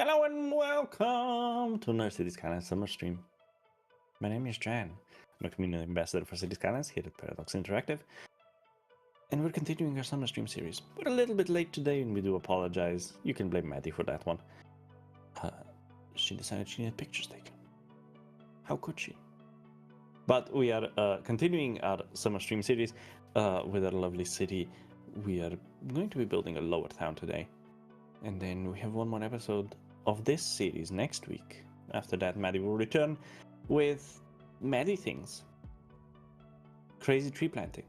Hello and welcome to another City Skylines summer stream. My name is Jan. I'm a community ambassador for City Skylines here at Paradox Interactive. And we're continuing our summer stream series. We're a little bit late today and we do apologize. You can blame Maddie for that one. She decided she needed pictures taken. How could she? But we are continuing our summer stream series with our lovely city. We are going to be building a lower town today. And then we have one more episode of this series next week. After that, Maddie will return with Maddie things. Crazy tree planting.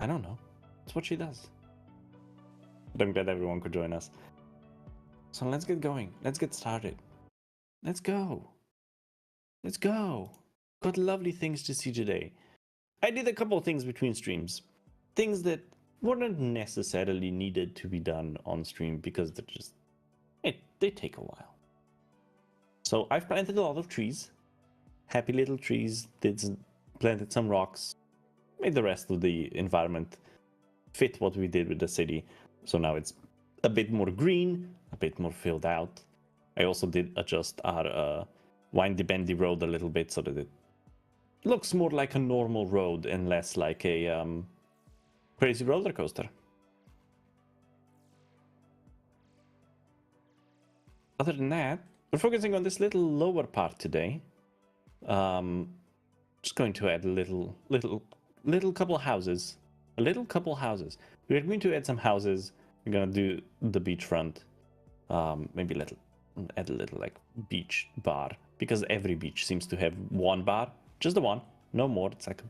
I don't know. It's what she does. But I'm glad everyone could join us. So let's get going. Let's get started. Let's go. Let's go. Got lovely things to see today. I did a couple of things between streams. Things that weren't necessarily needed to be done on stream because they're just, they take a while. So I've planted a lot of trees. Happy little trees. Planted some rocks. Made the rest of the environment fit what we did with the city. So now it's a bit more green, a bit more filled out. I also did adjust our windy bendy road a little bit so that it looks more like a normal road and less like a crazy roller coaster. Other than that, we're focusing on this little lower part today. Just going to add a little couple of houses. A little couple houses. We're going to add some houses. We're gonna do the beachfront. Maybe add a little like beach bar because every beach seems to have one bar, just the one, no more. It's like,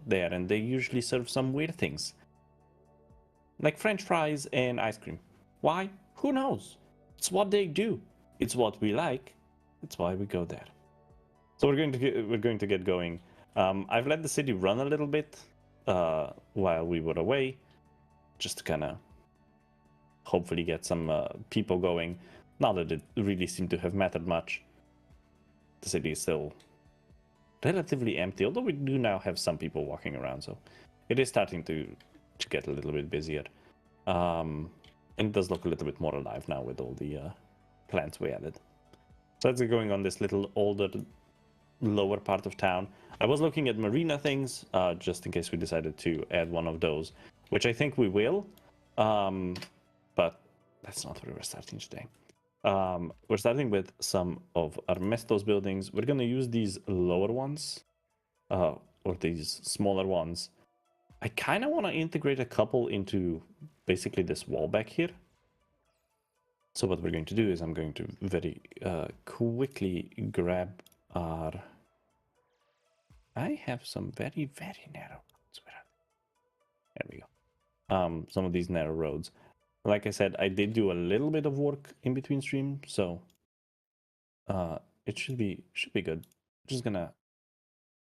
there, and they usually serve some weird things like French fries and ice cream. Why? Who knows? It's what they do. It's what we like. It's why we go there. So we're going to get going. I've let the city run a little bit while we were away, just to kind of hopefully get some people going. Not that it really seemed to have mattered much. The city is still relatively empty, although we do now have some people walking around, so it is starting to get a little bit busier. And it does look a little bit more alive now with all the plants we added. So that's going on this little older, lower part of town. I was looking at marina things, just in case we decided to add one of those, which I think we will, but that's not where we're starting today. We're starting with some of Ernesto's buildings. We're going to use these lower ones, or these smaller ones. I kind of want to integrate a couple into basically this wall back here. So what we're going to do is I'm going to very quickly grab our... I have some very, very narrow roads. There we go. Some of these narrow roads. Like I said, I did do a little bit of work in between stream, so it should be good. I'm just gonna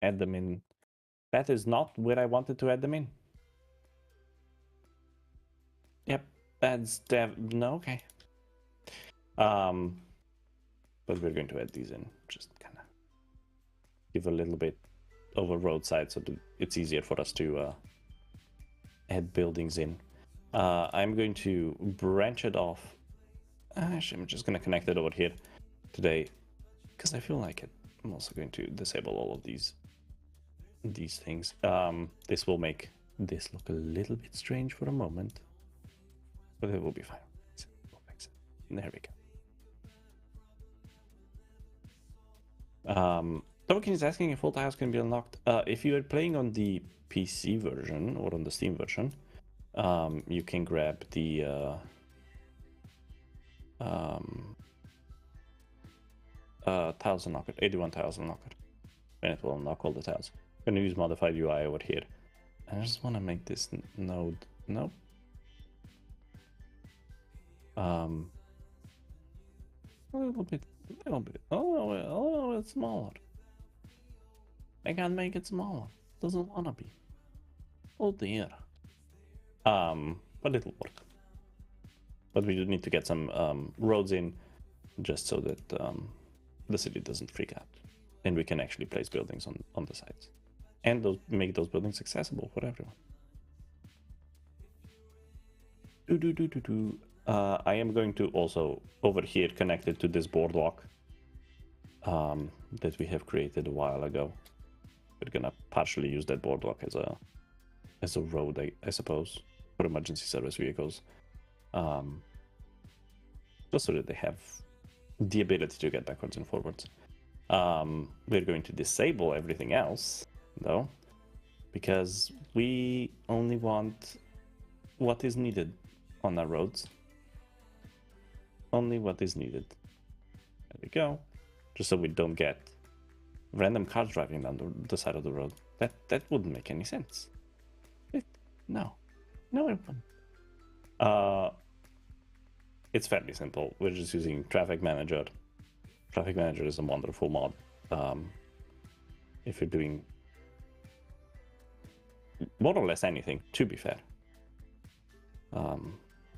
add them in. That is not where I wanted to add them in. Yep, that's no, okay. But we're going to add these in, just kind of give a little bit over roadside so that it's easier for us to add buildings in. I'm going to branch it off. Actually, I'm just going to connect it over here today because I feel like it. I'm also going to disable all of these things. This will make this look a little bit strange for a moment, but it will be fine. There we go. Token is asking if Volta House can be unlocked. If you are playing on the PC version or on the Steam version, you can grab the 1000 knocker, 81,000 knocker, and it will unlock all the tiles. I'm gonna use modified UI over here. I just want to make this node, nope. A little bit. Oh, it's smaller. I can't make it smaller. Doesn't want to be. Oh dear. But it'll work. But we do need to get some roads in, just so that the city doesn't freak out, and we can actually place buildings on the sides, and make those buildings accessible for everyone. I am going to also over here connect it to this boardwalk that we have created a while ago. We're gonna partially use that boardwalk as a road, I suppose, for emergency service vehicles, just so that they have the ability to get backwards and forwards. We're going to disable everything else, though, because we only want what is needed on our roads. Only what is needed. There we go. Just so we don't get random cars driving down the side of the road. That wouldn't make any sense. No, it wouldn't. It's fairly simple. We're just using Traffic Manager. Traffic Manager is a wonderful mod. If you're doing more or less anything, to be fair,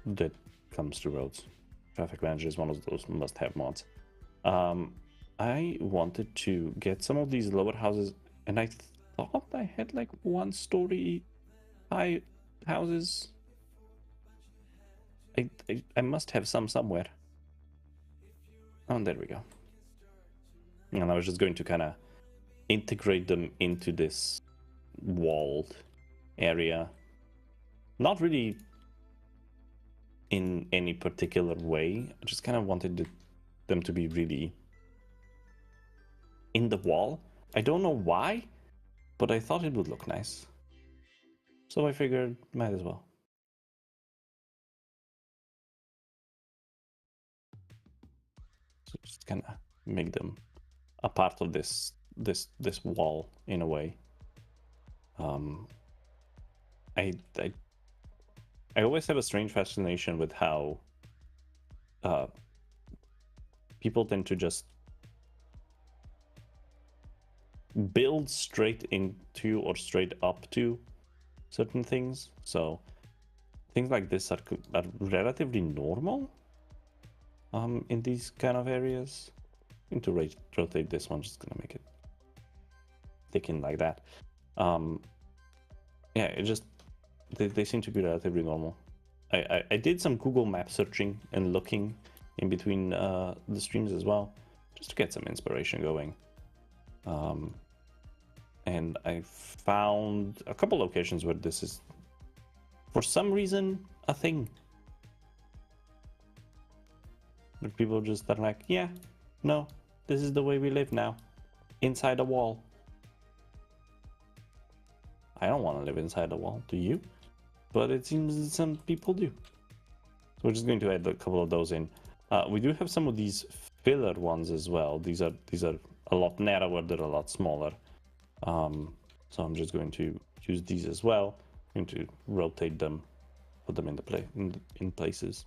that comes to roads. Traffic Manager is one of those must-have mods. I wanted to get some of these lower houses, and I thought I had like 1-story high houses. I must have some somewhere. Oh, there we go. And I was just going to kind of integrate them into this walled area. Not really in any particular way. I just kind of wanted them to be really in the wall. I don't know why, but I thought it would look nice. So I figured might as well. So just kind of make them a part of this wall in a way. I always have a strange fascination with how people tend to just build straight into or straight up to certain things. So things like this are relatively normal in these kind of areas. I need to rotate this one, just gonna make it thicken like that. Yeah, it just they seem to be relatively normal. I did some Google map searching and looking in between the streams as well, just to get some inspiration going. And I found a couple locations where this is, for some reason, a thing. Where people just are like, yeah, no, this is the way we live now, inside a wall. I don't want to live inside a wall, do you? But it seems that some people do. So we're just going to add a couple of those in. We do have some of these filler ones as well. These are a lot narrower, they're a lot smaller. So I'm just going to use these as well. I'm going to rotate them, put them in places.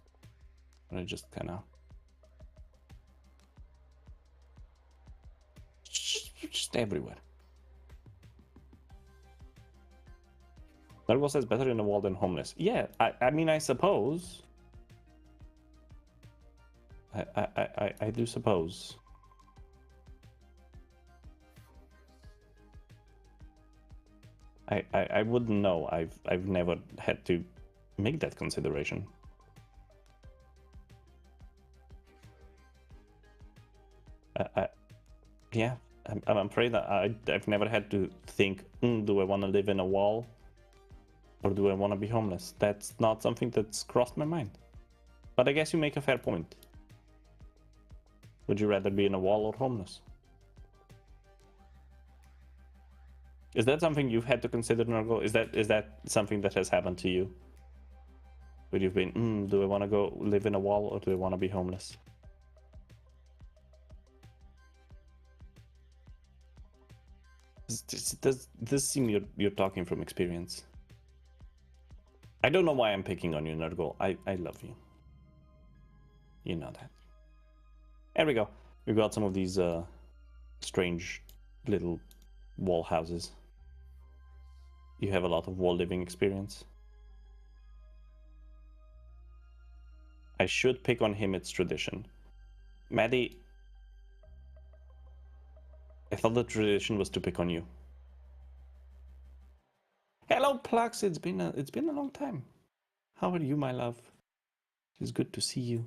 And I just kind of just everywhere. Nargo says better in a wall than homeless. Yeah, I mean, I suppose. I do suppose. I wouldn't know. I've never had to make that consideration. Yeah, I'm afraid that I've never had to think, do I want to live in a wall? Or do I want to be homeless? That's not something that's crossed my mind. But I guess you make a fair point. Would you rather be in a wall or homeless? Is that something you've had to consider, Nargo? Is that something that has happened to you? Where you've been, do I want to go live in a wall or do I want to be homeless? Does this seem you're talking from experience? I don't know why I'm picking on you, Nerdgirl. I love you. You know that. There we go. We've got some of these strange little wall houses. You have a lot of wall living experience. I should pick on him, it's tradition. Maddie, I thought the tradition was to pick on you. Hello, Plux. It's been a long time. How are you, my love? It's good to see you.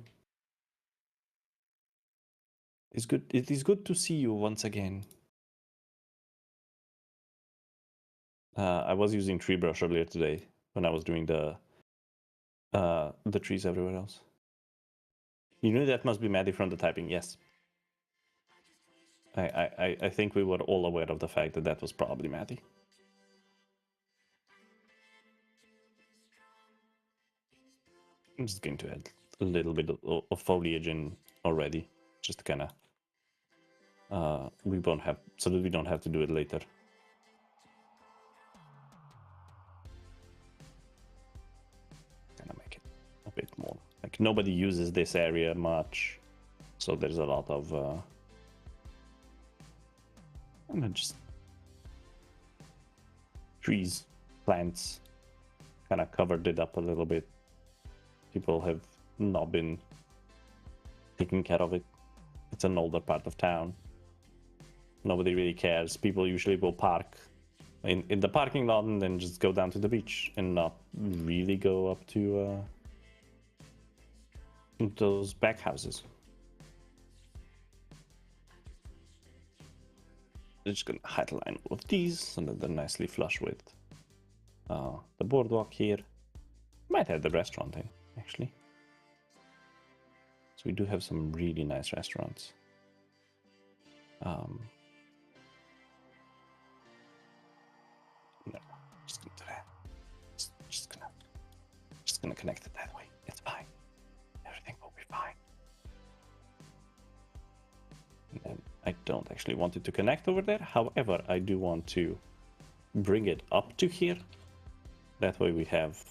It is good to see you once again. I was using tree brush earlier today when I was doing the trees everywhere else. You knew that must be Maddie from the typing, yes. I think we were all aware of the fact that that was probably Maddie. I'm just going to add a little bit of foliage in already, just kind of we won't have, so that we don't have to do it later. Kind of make it a bit more like nobody uses this area much, so there's a lot of and then just trees, plants, kind of covered it up a little bit. People have not been taking care of it. It's an older part of town. Nobody really cares. People usually will park in the parking lot and then just go down to the beach and not really go up to those back houses. I'm just gonna highline all of these so that they're nicely flush with the boardwalk here. Might have the restaurant in, actually. So we do have some really nice restaurants. No, just gonna do that. Just gonna connect it that way. It's fine. Everything will be fine. And then I don't actually want it to connect over there. However, I do want to bring it up to here. That way we have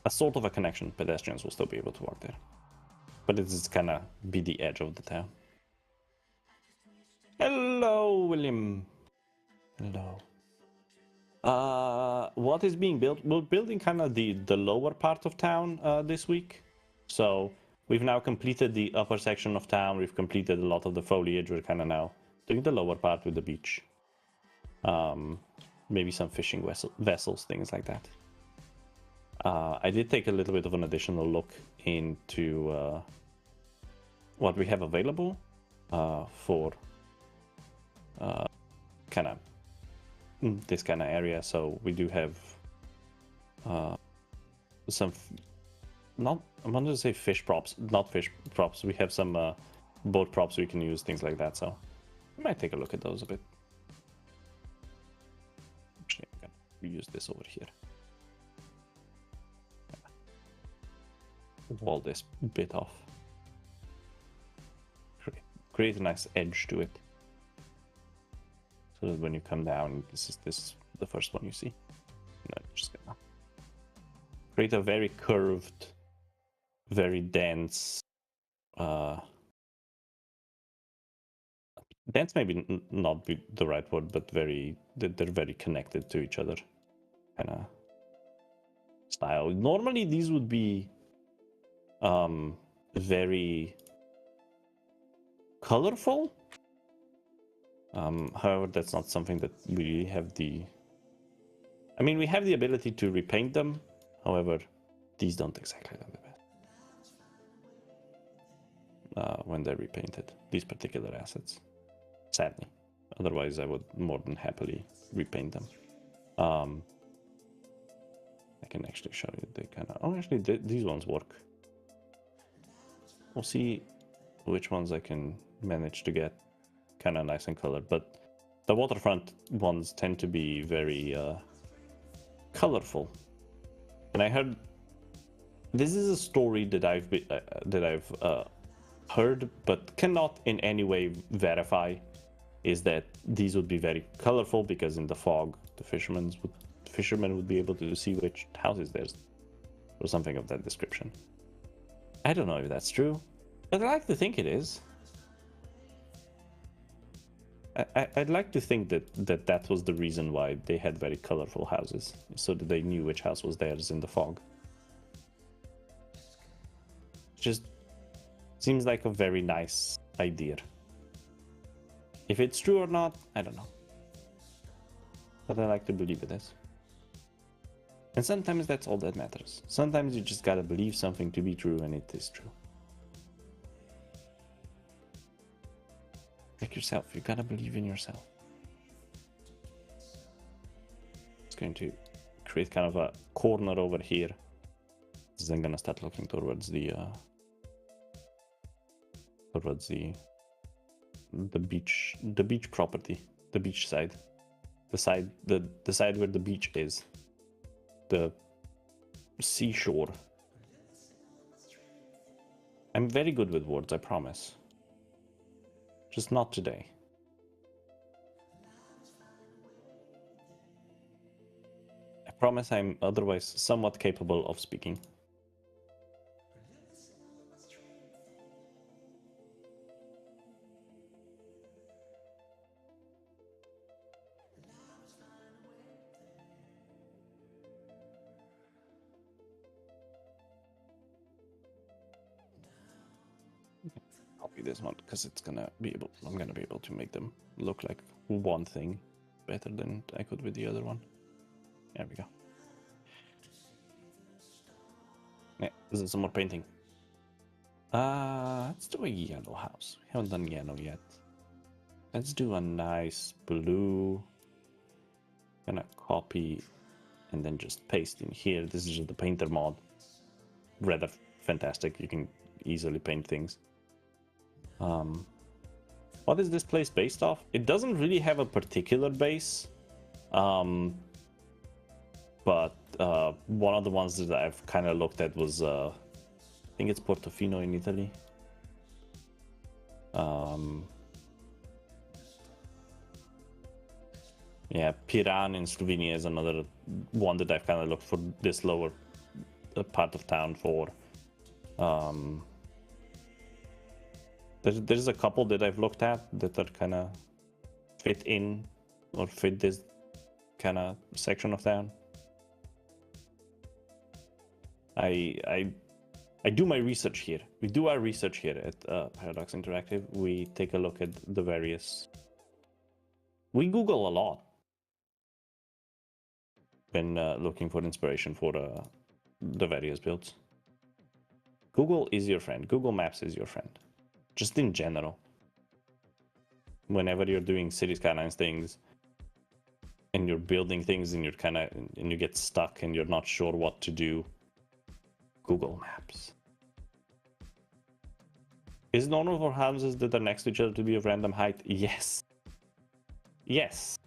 a sort of a connection. Pedestrians will still be able to walk there. But it's kind of be the edge of the town. Hello, William. Hello. What is being built? We're building kind of the lower part of town this week. So we've now completed the upper section of town. We've completed a lot of the foliage. We're kind of now doing the lower part with the beach. Maybe some fishing vessels, things like that. I did take a little bit of an additional look into what we have available for kind of this kind of area. So we do have some not, I wanted to say fish props, not fish props. We have some boat props we can use, things like that. So we might take a look at those a bit. Actually, I'm gonna reuse this over here. Wall this bit off. Create a nice edge to it. So that when you come down, this is the first one you see. And I'm just gonna create a very curved, very dense, dense maybe not be the right word, but they're very connected to each other kind of style. Normally these would be very colorful. However, that's not something that we have the... I mean, we have the ability to repaint them. However, these don't exactly look the best when they're repainted, these particular assets. Sadly. Otherwise, I would more than happily repaint them. I can actually show you they kind of... Oh, actually, these ones work. We'll see which ones I can manage to get kind of nice and colored, but the waterfront ones tend to be very colorful. And I heard this is a story that I've heard but cannot in any way verify, is that these would be very colorful because in the fog the fishermen would be able to see which houses there's, or something of that description. I don't know if that's true, but I like to think it is. I'd like to think that was the reason why they had very colorful houses, so that they knew which house was theirs in the fog. Just seems like a very nice idea. If it's true or not, I don't know. But I like to believe it is. And sometimes that's all that matters. Sometimes you just gotta believe something to be true, and it is true. Like yourself, you gotta believe in yourself. It's going to create kind of a corner over here. Then gonna start looking towards the beach property, the beach side, the side where the beach is, the seashore. I'm very good with words, I promise. Just not today. I promise I'm otherwise somewhat capable of speaking. Copy this one because it's gonna be able. I'm gonna be able to make them look like one thing better than I could with the other one. There we go. Yeah, this is some more painting. Let's do a yellow house. We haven't done yellow yet. Let's do a nice blue. Gonna copy and then just paste in here. This is just the painter mod. Rather fantastic. You can easily paint things. What is this place based off? It doesn't really have a particular base. But one of the ones that I've kind of looked at was, I think it's Portofino in Italy. Yeah, Piran in Slovenia is another one that I've kind of looked for this lower part of town for. There's a couple that I've looked at that are kind of fit in or fit this kind of section of town. I do my research here. We do our research here at Paradox Interactive. We take a look at the various. We Google a lot when looking for inspiration for the various builds. Google is your friend. Google Maps is your friend. Just in general. Whenever you're doing City Skylines things and you're building things and you get stuck and you're not sure what to do, Google Maps. Is it normal for houses that are next to each other to be of random height? Yes. Yes.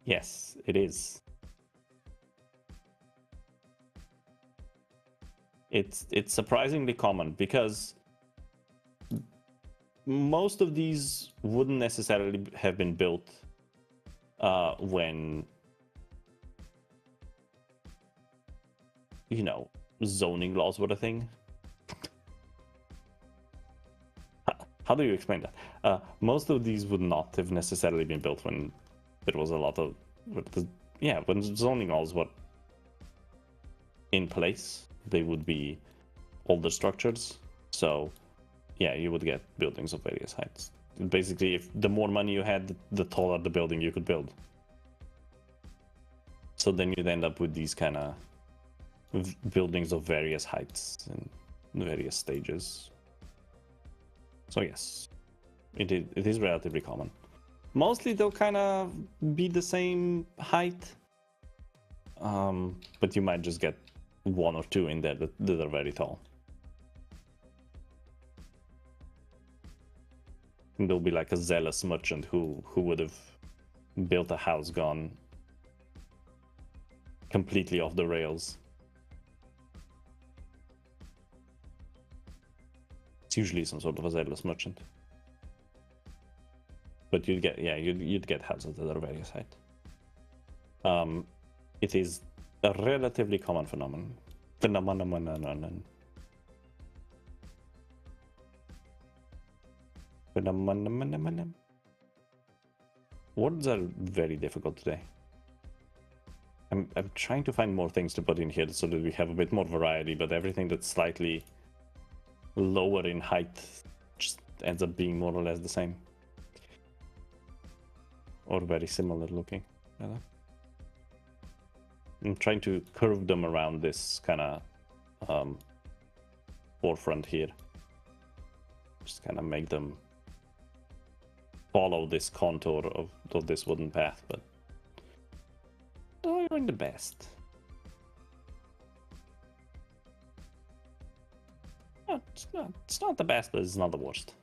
Yes, it is. It's surprisingly common because most of these wouldn't necessarily have been built when, you know, zoning laws were a thing. How do you explain that? Most of these would not have necessarily been built when there was a lot of, when zoning laws were in place. They would be older structures, so yeah, you would get buildings of various heights. Basically, if the more money you had, the taller the building you could build. So then you'd end up with these kind of buildings of various heights and various stages. So yes, it is relatively common. Mostly they'll kind of be the same height, but you might just get one or two in there that are very tall. And there'll be like a zealous merchant who would have built a house gone completely off the rails. It's usually some sort of a zealous merchant. But you'd get houses that are various height. It is a relatively common phenomenon. Words are very difficult today. I'm trying to find more things to put in here so that we have a bit more variety, but everything that's slightly lower in height just ends up being more or less the same. Or very similar looking. I'm trying to curve them around this kind of forefront here. Just kind of make them follow this contour of this wooden path, but doing the best. It's not the best, but it's not the worst.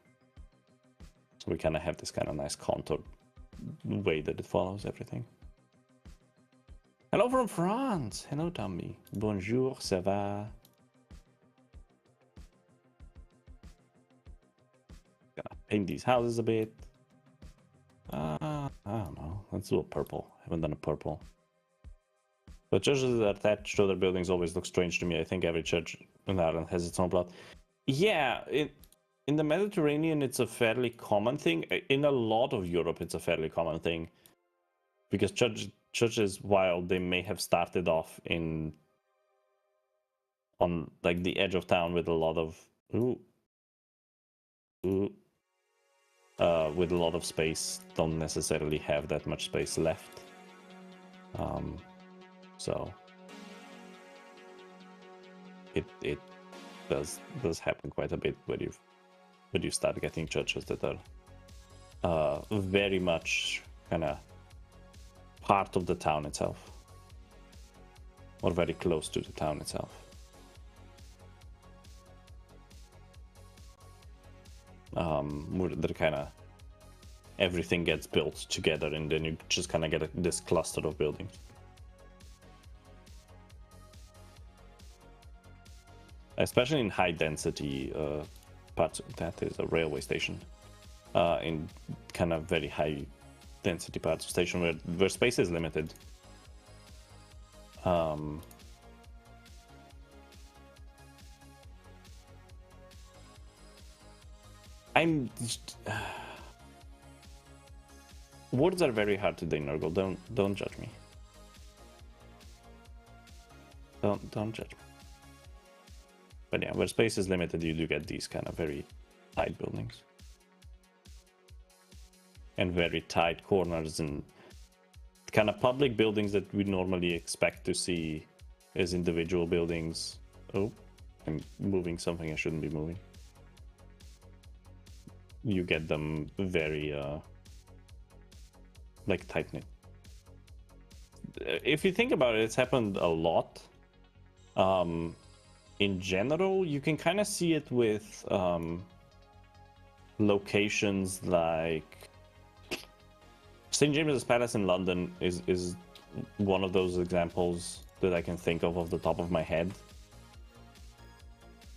So we kind of have this kind of nice contour way that it follows everything. Hello from France. Hello, Tommy. Bonjour, ça va? Gonna paint these houses a bit. I don't know. Let's do a purple. I haven't done a purple. But churches that attach to other buildings always look strange to me. I think every church in Ireland has its own plot. Yeah, in the Mediterranean, it's a fairly common thing. In a lot of Europe, it's a fairly common thing. Because churches, while they may have started off on like the edge of town with a lot of with a lot of space, don't necessarily have that much space left. So it does happen quite a bit when you start getting churches that are very much kind of part of the town itself, or very close to the town itself. They're kind of everything gets built together, and then you just kind of get this cluster of buildings. Especially in high density parts, that is a railway station. In kind of very high density parts of station where space is limited. Words are very hard today, Nurgle. Don't judge me. Don't judge me. But yeah, where space is limited, you do get these kind of very tight buildings. And very tight corners and kind of public buildings that we normally expect to see as individual buildings. Oh, I'm moving something I shouldn't be moving. You get them very like tight-knit. If you think about it, it's happened a lot. In general, you can kind of see it with locations like St. James's Palace in London is one of those examples that I can think of off the top of my head.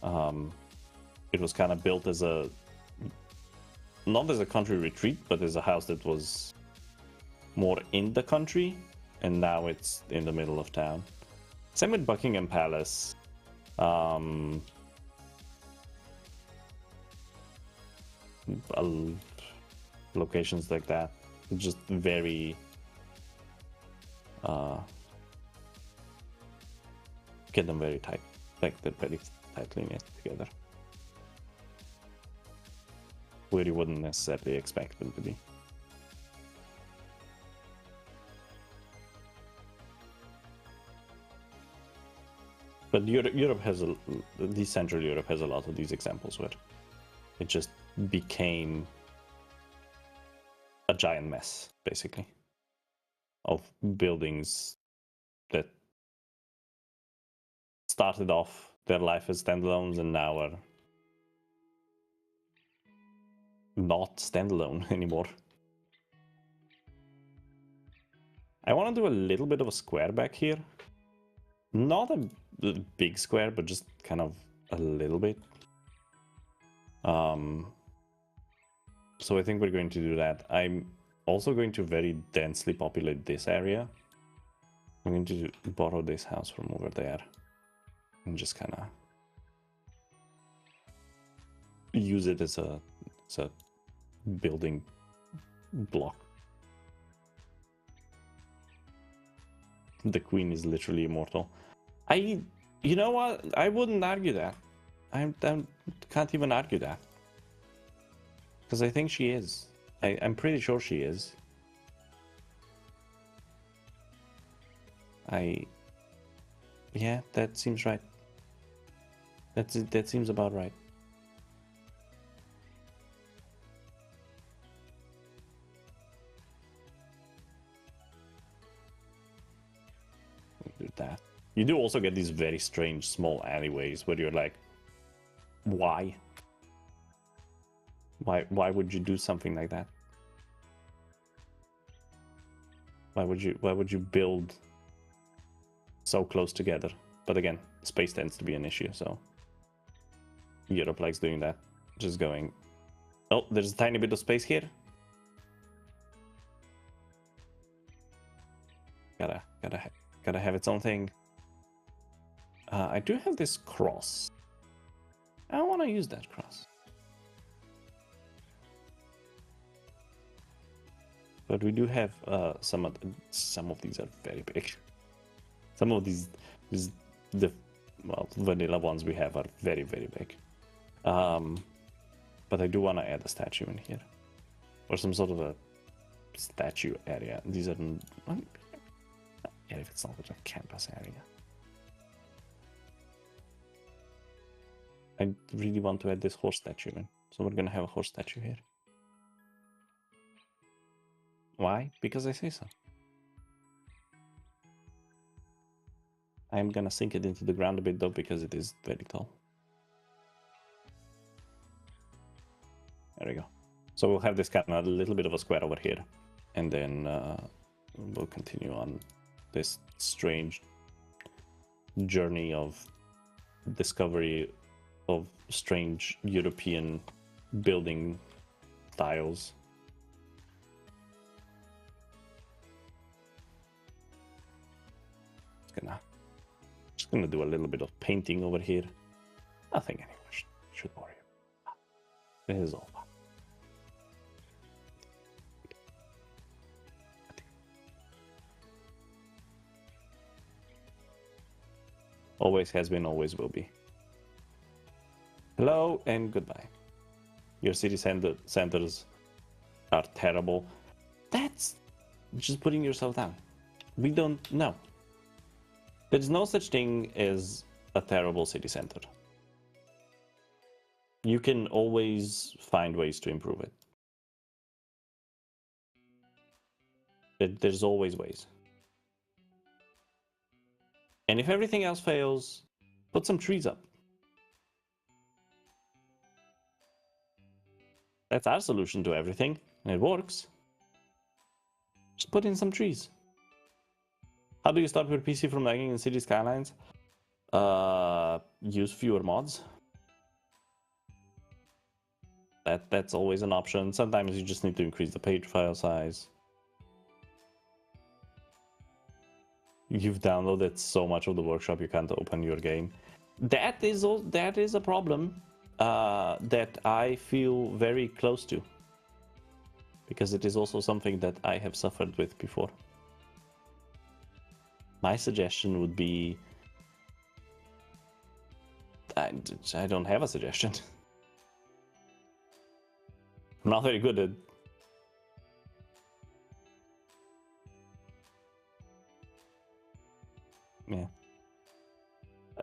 It was kind of built as not as a country retreat, but as a house that was more in the country, and now it's in the middle of town. Same with Buckingham Palace. Locations like that, just very get them very tight, like they're very tightly knit together, where you wouldn't necessarily expect them to be. But Europe has Central Europe has a lot of these examples where it just became a giant mess, basically, of buildings that started off their life as standalones and now are not standalone anymore. I want to do a little bit of a square back here. Not a big square, but just kind of a little bit. So I think we're going to do that. I'm also going to very densely populate this area. I'm going to borrow this house from over there and just kind of use it as a building block. The queen is literally immortal. You know what? I wouldn't argue that. I can't even argue that. Because I think she is. I'm pretty sure she is. Yeah, that seems right. That seems about right. Do that. You do also get these very strange small alleyways where you're like, why? Why would you do something like that? Why would you build so close together? But again, space tends to be an issue, so Europe likes doing that. Just going, oh, there's a tiny bit of space here. Gotta have its own thing. I do have this cross. I want to use that cross. But we do have some of these are very big. Some of these the vanilla ones we have are very, very big. But I do want to add a statue in here, or some sort of a statue area. These are yeah, if it's not a campus area. I really want to add this horse statue in, so we're gonna have a horse statue here. Why? Because I say so. I'm gonna sink it into the ground a bit though, because it is very tall. There we go. So we'll have this kind of a little bit of a square over here, and then we'll continue on this strange journey of discovery of strange European building styles. Just gonna do a little bit of painting over here. Nothing anyone should worry about. This is all. Always has been, always will be. Hello and goodbye. Your city centers are terrible. That's just putting yourself down. We don't know. There's no such thing as a terrible city center. You can always find ways to improve it. There's always ways. And if everything else fails, put some trees up. That's our solution to everything, and it works. Just put in some trees. How do you stop your PC from lagging in City Skylines? Use fewer mods. That's always an option. Sometimes you just need to increase the page file size. You've downloaded so much of the workshop you can't open your game. That is a problem that I feel very close to, because it is also something that I have suffered with before. My suggestion would be, I don't have a suggestion. I'm not very good at. Yeah.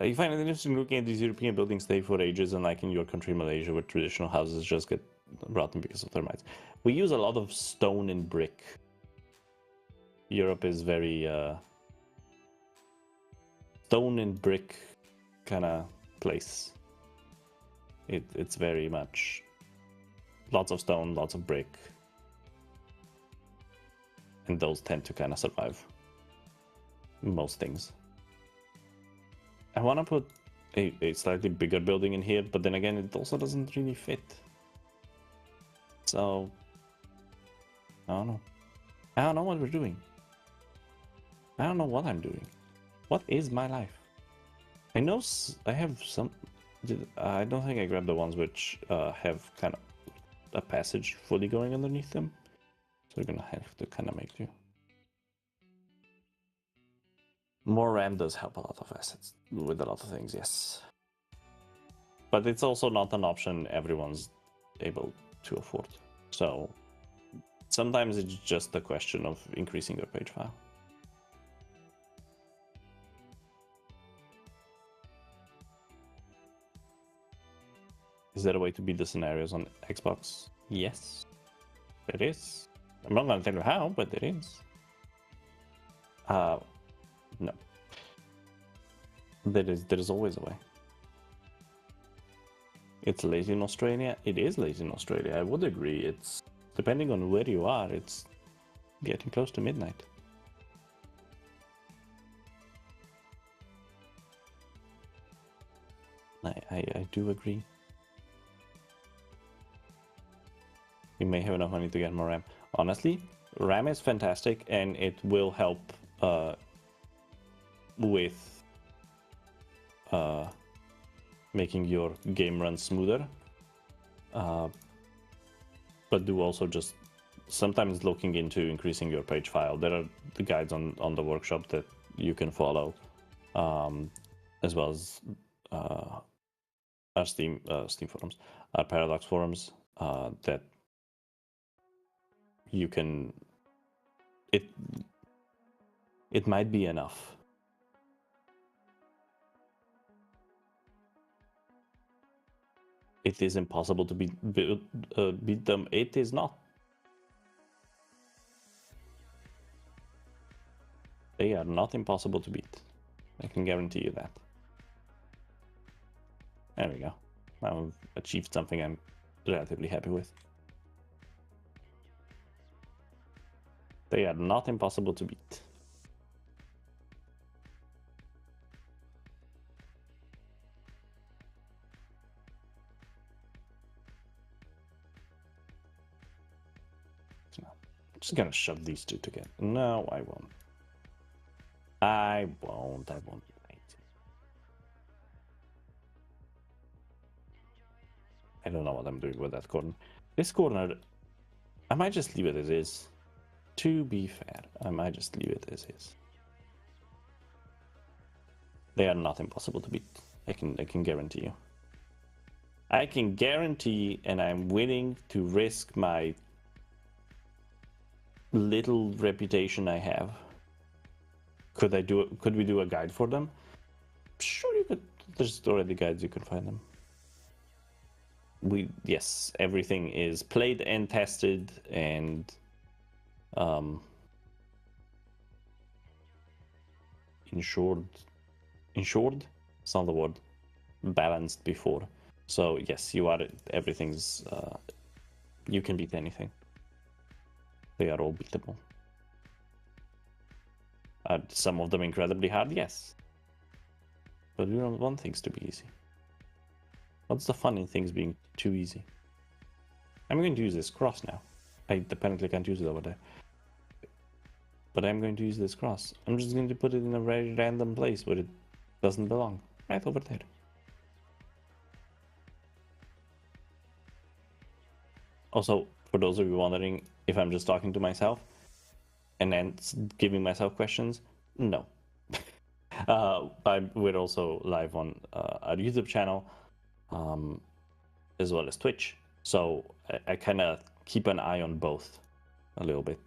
You find it interesting looking at these European buildings stay for ages, unlike in your country, Malaysia, where traditional houses just get rotten because of termites. We use a lot of stone and brick. Europe is very stone and brick kind of place. It's very much lots of stone, lots of brick, and those tend to kind of survive most things. I want to put a slightly bigger building in here, but then again, it also doesn't really fit. So, I don't know. I don't know what we're doing. I don't know what I'm doing. What is my life? I know I have some. I don't think I grabbed the ones which have kind of a passage fully going underneath them. So we're gonna have to kind of make do. More RAM does help a lot of assets with a lot of things, yes. But it's also not an option everyone's able to afford. So sometimes it's just a question of increasing your page file. Is there a way to beat the scenarios on Xbox? Yes, there is. I'm not gonna tell you how, but there is. No. There is always a way. It's late in Australia. It is late in Australia. I would agree. It's depending on where you are. It's getting close to midnight. I do agree. You may have enough money to get more RAM. Honestly, RAM is fantastic, and it will help with making your game run smoother. But do also just sometimes looking into increasing your page file. There are the guides on the workshop that you can follow, as well as our Steam forums, our Paradox forums, that you can. It might be enough. It is impossible to beat them. It is not. They are not impossible to beat. I can guarantee you that. There we go. I've achieved something I'm relatively happy with. They are not impossible to beat. I'm just gonna shove these two together. No, I won't. I won't be late. I don't know what I'm doing with that corner. This corner, I might just leave it as is. To be fair, I might just leave it as is. They are not impossible to beat. I can guarantee you. I can guarantee, and I'm willing to risk my little reputation I have. Could we do a guide for them? Sure, you could. There's already guides, you can find them. Yes, everything is played and tested and insured. It's not the word. Balanced before. So yes, everything's you can beat anything. They are all beatable. Are some of them incredibly hard? Yes. But we don't want things to be easy. What's the fun in things being too easy? I'm going to use this cross now. I apparently can't use it over there. But I'm going to use this cross. I'm just going to put it in a very random place where it doesn't belong. Right over there. Also, for those of you wondering if I'm just talking to myself and then giving myself questions, no. We're also live on our YouTube channel, as well as Twitch. So I kind of keep an eye on both a little bit.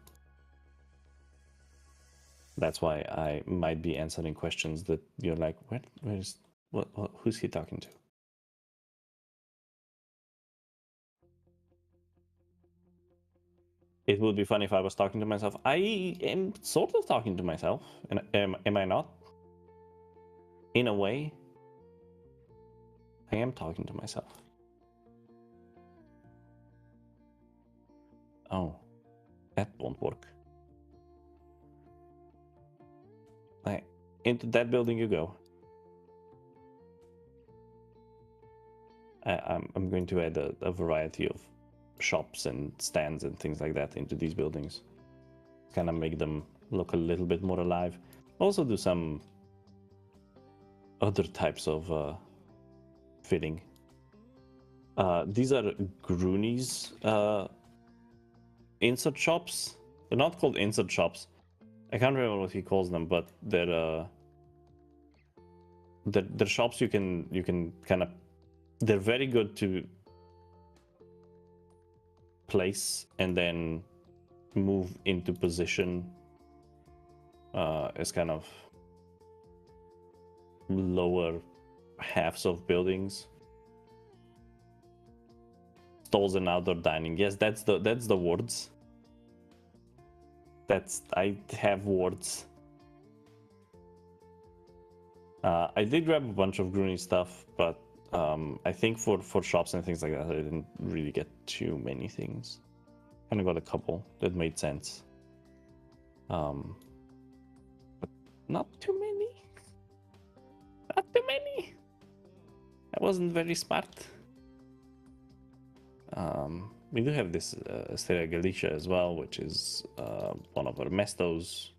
That's why I might be answering questions that you're like, who's he talking to? It would be funny if I was talking to myself. I am sort of talking to myself. And am I not? In a way, I am talking to myself. Oh, that won't work. Into that building you go. I'm going to add a variety of shops and stands and things like that into these buildings. Kind of make them look a little bit more alive. Also do some other types of fitting. These are Groonies insert shops. They're not called insert shops. I can't remember what he calls them, but they're shops you can kind of. They're very good to place and then move into position as kind of lower halves of buildings. Stalls and outdoor dining. Yes, that's the wards. I have wards. I did grab a bunch of Groony stuff, but I think for shops and things like that, I didn't really get too many things. Kind of got a couple that made sense. But not too many. Not too many. I wasn't very smart. We do have this Asteria Galicia as well, which is one of our mestos.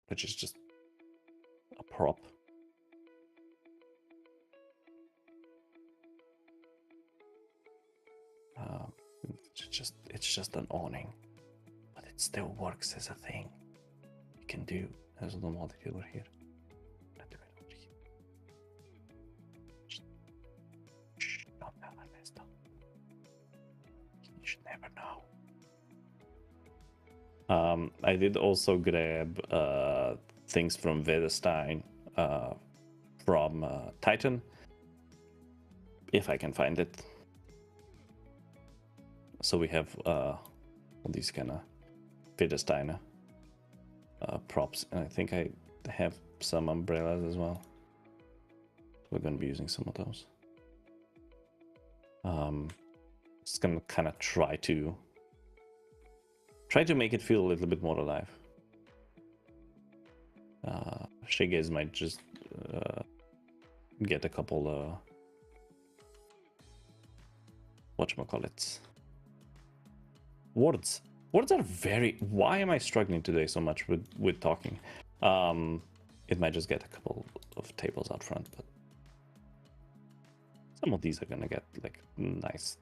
Which is just a prop. It's just an awning, but it still works as a thing. You can do. There's a molecule over here. Don't tell I messed up. You should never know. I did also grab things from Vedestein from Titan, if I can find it. So we have these kind of Vedestein props, and I think I have some umbrellas as well. We're going to be using some of those. Just gonna kind of try to make it feel a little bit more alive. Shiges might just get a couple whatchamacallits. Words are very... Why am I struggling today so much with talking? It might just get a couple of tables out front, but some of these are gonna get like nice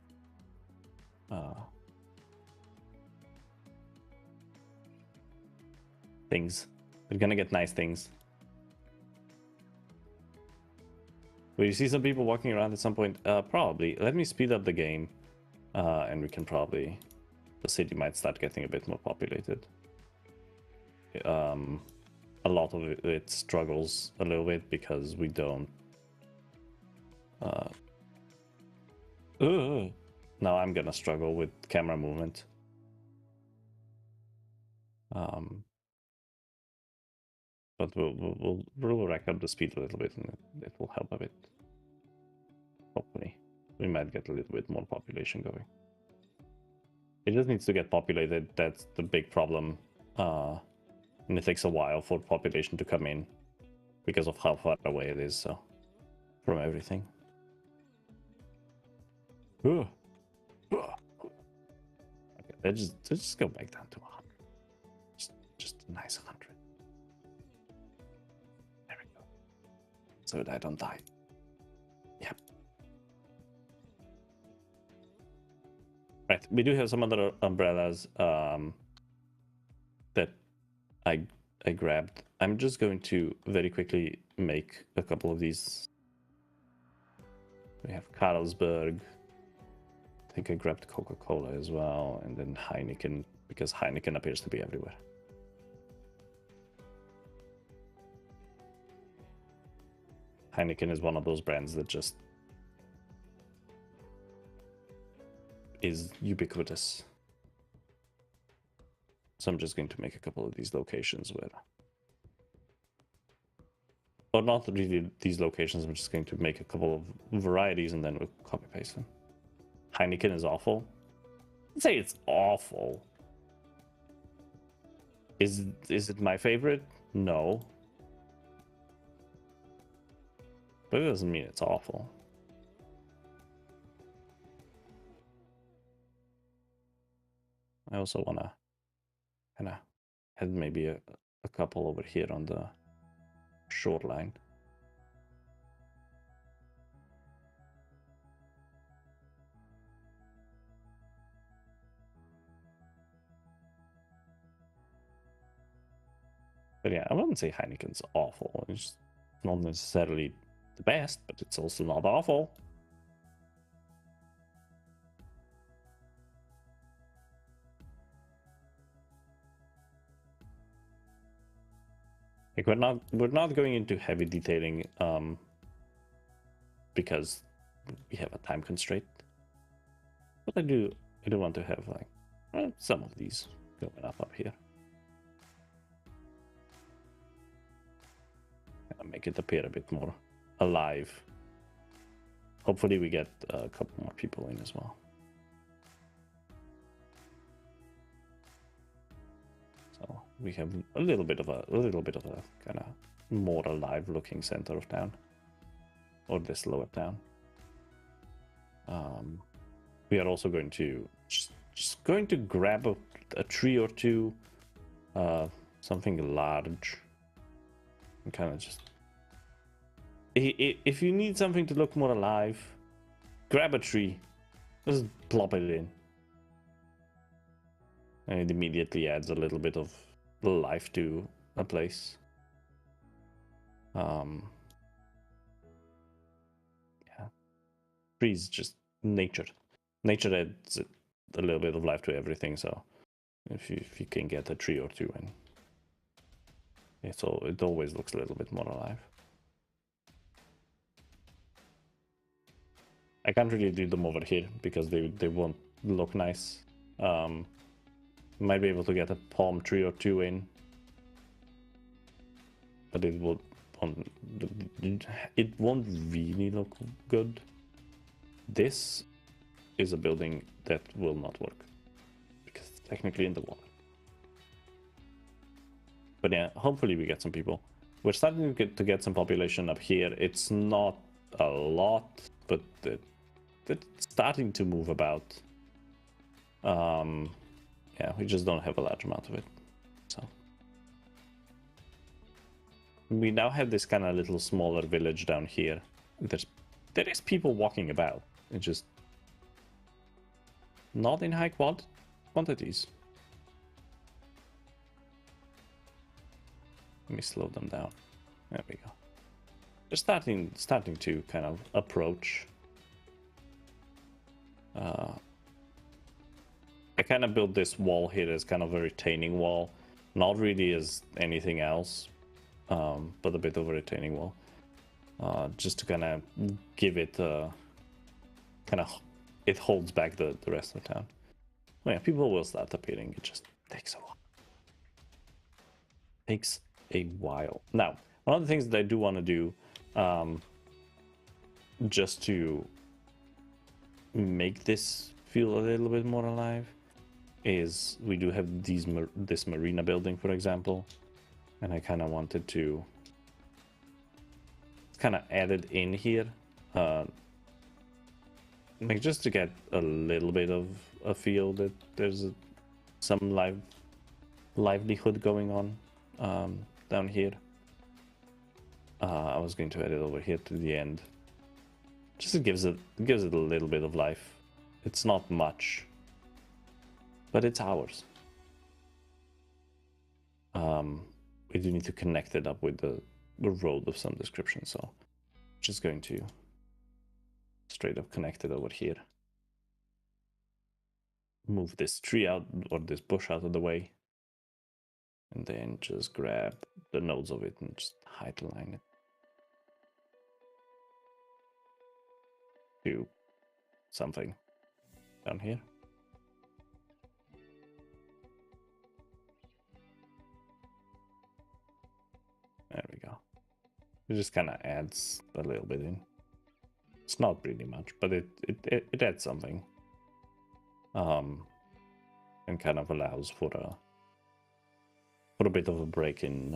things. They're gonna get nice things. Will you see some people walking around at some point? Probably. Let me speed up the game, and we can probably... The city might start getting a bit more populated. A lot of it struggles a little bit because we don't... Now I'm gonna struggle with camera movement. But we'll rack up the speed a little bit, and it will help a bit. Hopefully, we might get a little bit more population going. It just needs to get populated. That's the big problem, and it takes a while for population to come in because of how far away it is. So, from everything. Okay, let's just go back down to 100. Just a nice 100. There we go. So that I don't die. Yep. Right, we do have some other umbrellas that I grabbed. I'm just going to very quickly make a couple of these. We have Carlsberg. I think I grabbed Coca-Cola as well, and then Heineken, because Heineken appears to be everywhere. Heineken is one of those brands that just is ubiquitous. So I'm just going to make a couple of these locations where... Or not really these locations, I'm just going to make a couple of varieties and then we'll copy paste them. Heineken is awful. I'd say it's awful. Is it my favorite? No. But it doesn't mean it's awful. I also want to kind of have maybe a couple over here on the shoreline. But yeah, I wouldn't say Heineken's awful. It's not necessarily the best, but it's also not awful. Like we're not going into heavy detailing because we have a time constraint. But I do want to have like some of these going up here. And make it appear a bit more alive. Hopefully we get a couple more people in as well. So we have a little bit of a kind of more alive looking center of town, or this lower town. We are also going to just going to grab a tree or two, something large, and kind of just. If you need something to look more alive, grab a tree, just plop it in. And it immediately adds a little bit of life to a place. Yeah. Trees, just nature. Nature adds a little bit of life to everything, so if you can get a tree or two in, it always looks a little bit more alive. I can't really do them over here because they won't look nice. Might be able to get a palm tree or two in, but it won't really look good. This is a building that will not work because it's technically in the water. But yeah, hopefully we get some people. We're starting to get some population up here. It's not a lot, but it's starting to move about. Yeah, we just don't have a large amount of it. So we now have this kind of little smaller village down here. There is people walking about. It's just not in high quantities. Let me slow them down. There we go. They're starting to kind of approach. I kind of built this wall here as kind of a retaining wall, not really as anything else, but a bit of a retaining wall, just to kind of give it it holds back the rest of town. Well, yeah, people will start appearing. It just takes a while. Takes a while. Now, one of the things that I do want to do, just to make this feel a little bit more alive, is we do have this marina building, for example, and I kind of wanted to kind of add it in here, like just to get a little bit of a feel that there's some livelihood going on down here. I was going to add it over here to the end. Just it gives it a little bit of life. It's not much, but it's ours. We do need to connect it up with the road of some description, so just going to straight up connect it over here. Move this tree out, or this bush out of the way, and then just grab the nodes of it and just height align it to something down here. There we go. It just kind of adds a little bit in. It's not really much, but it adds something. And kind of allows for a bit of a break in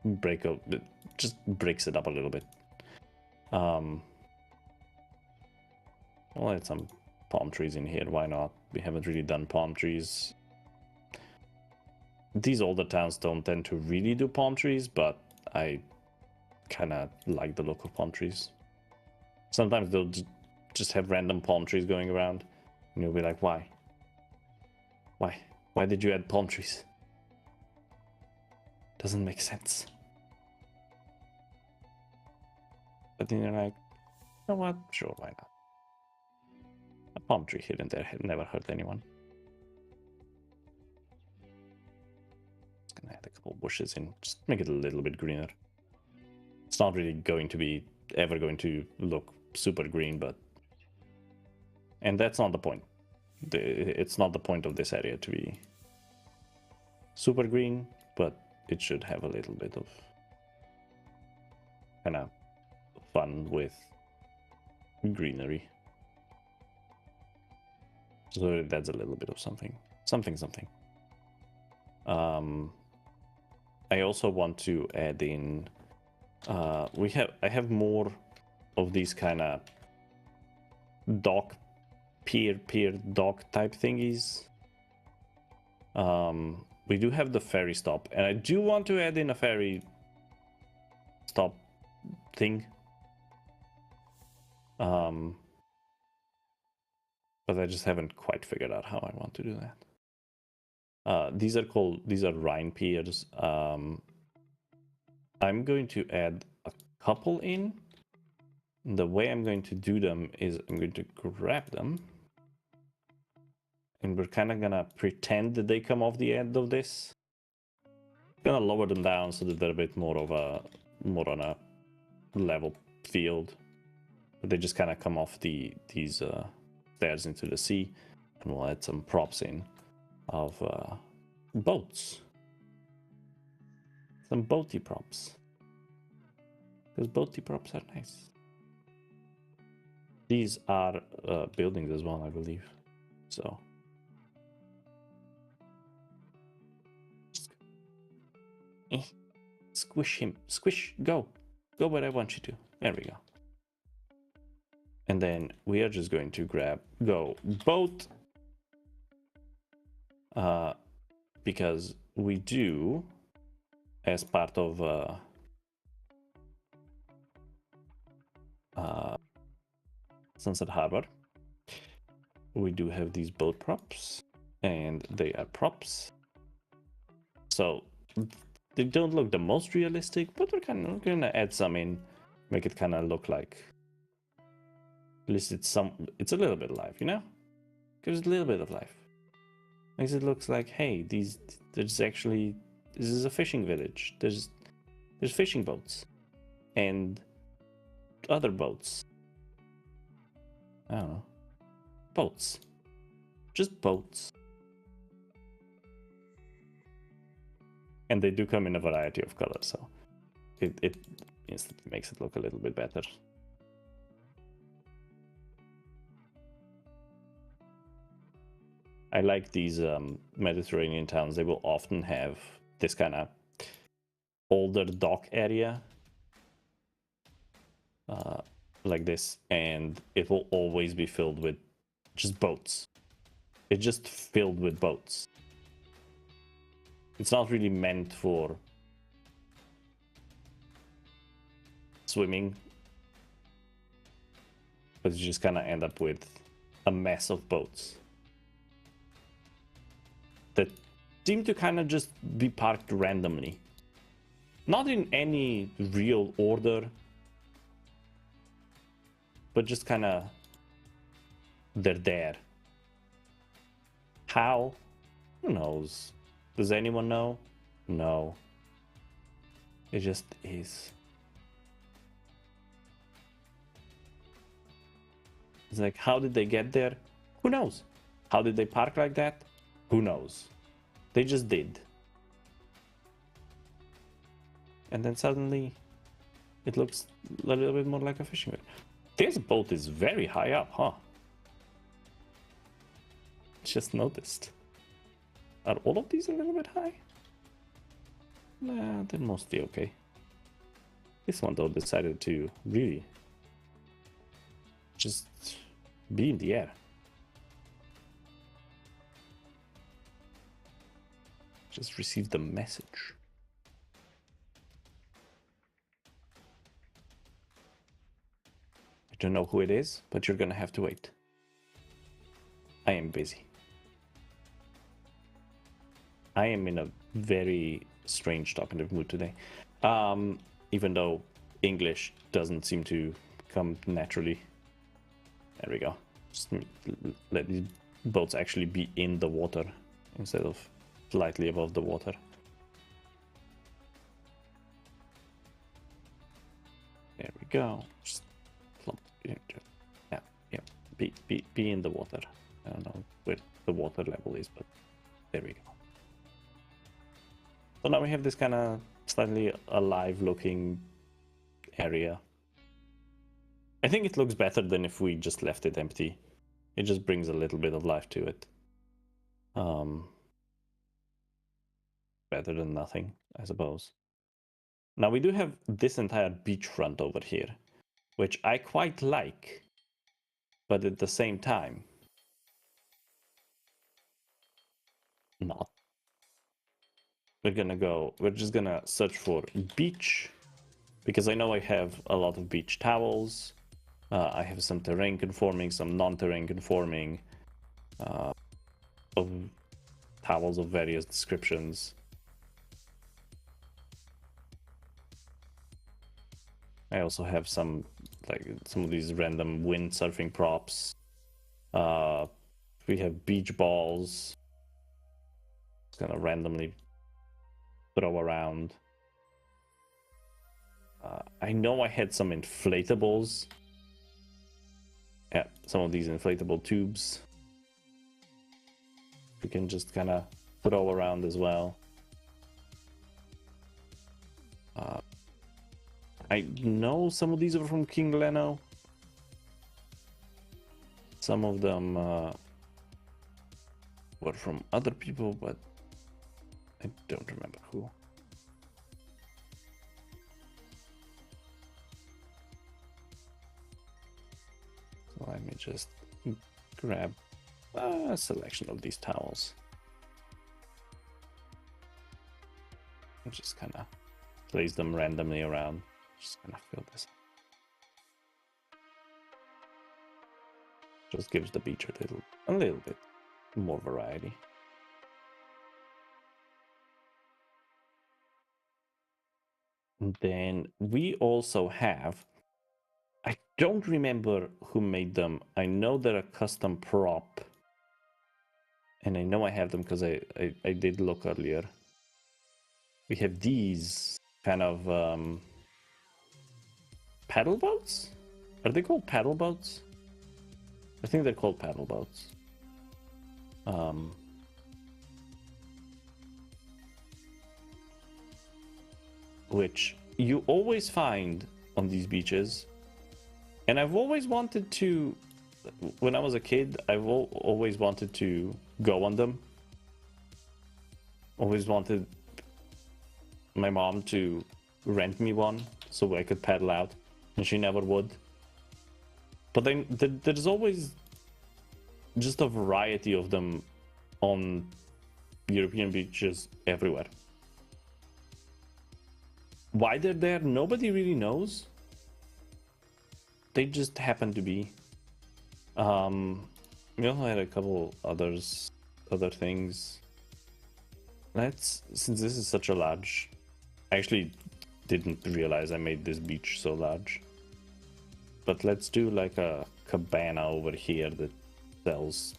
it just breaks it up a little bit. We'll add some palm trees in here. Why not? We haven't really done palm trees. These older towns don't tend to really do palm trees, but I kind of like the look of palm trees. Sometimes they'll just have random palm trees going around, and you'll be like, why? Why did you add palm trees? Doesn't make sense. But then you're like, you know what? Sure, why not? A palm tree here and there had never hurt anyone. Just gonna add a couple bushes in, just make it a little bit greener. It's not really going to be ever going to look super green, but... And that's not the point. It's not the point of this area to be super green, but it should have a little bit of kind of fun with greenery. So that's a little bit of something. I also want to add in... I have more of these kind of dock, pier dock type thingies. We do have the ferry stop, and I do want to add in a ferry stop thing. But I just haven't quite figured out how I want to do that. These are Rhine piers. I'm going to add a couple in. The way I'm going to do them is I'm going to grab them, and we're kind of gonna pretend that they come off the end of this. Gonna lower them down so that they're a bit more on a level field. But they just kind of come off these stairs into the sea, and we'll add some props in of boats. Some boaty props. Because boaty props are nice. These are buildings as well, I believe. So. Squish him. Squish. Go. Go where I want you to. There we go. And then we are just going to go boat. Because we do, as part of Sunset Harbor, we do have these boat props, and they are props. So they don't look the most realistic, but we're gonna add some in, make it kind of look like at least it's a little bit alive, you know? Gives it a little bit of life. Makes it looks like, hey, this is a fishing village. There's fishing boats and other boats. I don't know. Boats. Just boats. And they do come in a variety of colors, so it instantly makes it look a little bit better. I like these Mediterranean towns. They will often have this kind of older dock area like this, and it will always be filled with just boats. It's just filled with boats. It's not really meant for swimming, but you just kind of end up with a mess of boats that seem to kind of just be parked randomly. Not in any real order, but just kind of, they're there. How? Who knows? Does anyone know? No. It just is. It's like, how did they get there? Who knows? How did they park like that? Who knows? They just did. And then suddenly it looks a little bit more like a fishing boat. This boat is very high up, huh? Just noticed. Are all of these a little bit high? Nah, they're mostly okay. This one though decided to really just be in the air. Just received the message. I don't know who it is, but you're gonna have to wait. I am busy. I am in a very strange talkative mood today. Even though English doesn't seem to come naturally. There we go. Just let these boats actually be in the water instead of slightly above the water. go. Just plop. Yeah, yeah. Be in the water. I don't know where the water level is, but there we go. So now we have this kind of slightly alive-looking area. I think it looks better than if we just left it empty. It just brings a little bit of life to it. Better than nothing, I suppose. Now we do have this entire beachfront over here, which I quite like, but at the same time, not. We're just gonna search for beach, because I know I have a lot of beach towels. I have some terrain conforming, some non-terrain conforming, of towels of various descriptions. I also have some of these random windsurfing props. We have beach balls. Just gonna randomly throw around. I know I had some inflatables. Yeah, some of these inflatable tubes. We can just kind of throw around as well. I know some of these are from King Leno. Some of them were from other people, but I don't remember who. So let me just grab a selection of these towels. And just kind of place them randomly around. Just gonna fill this. Just gives the beach a little bit more variety. And then we also have, I don't remember who made them. I know they're a custom prop. And I know I have them because I did look earlier. We have these kind of paddle boats? Are they called paddle boats? I think they're called paddle boats. Which you always find on these beaches. And I've always wanted to, when I was a kid, I've always wanted to go on them. Always wanted my mom to rent me one so I could paddle out, and she never would. But then there's always just a variety of them on European beaches everywhere. Why they're there, nobody really knows. They just happen to be. We also had a couple other things. Since this is such a large, I actually didn't realize I made this beach so large. But let's do like a cabana over here that sells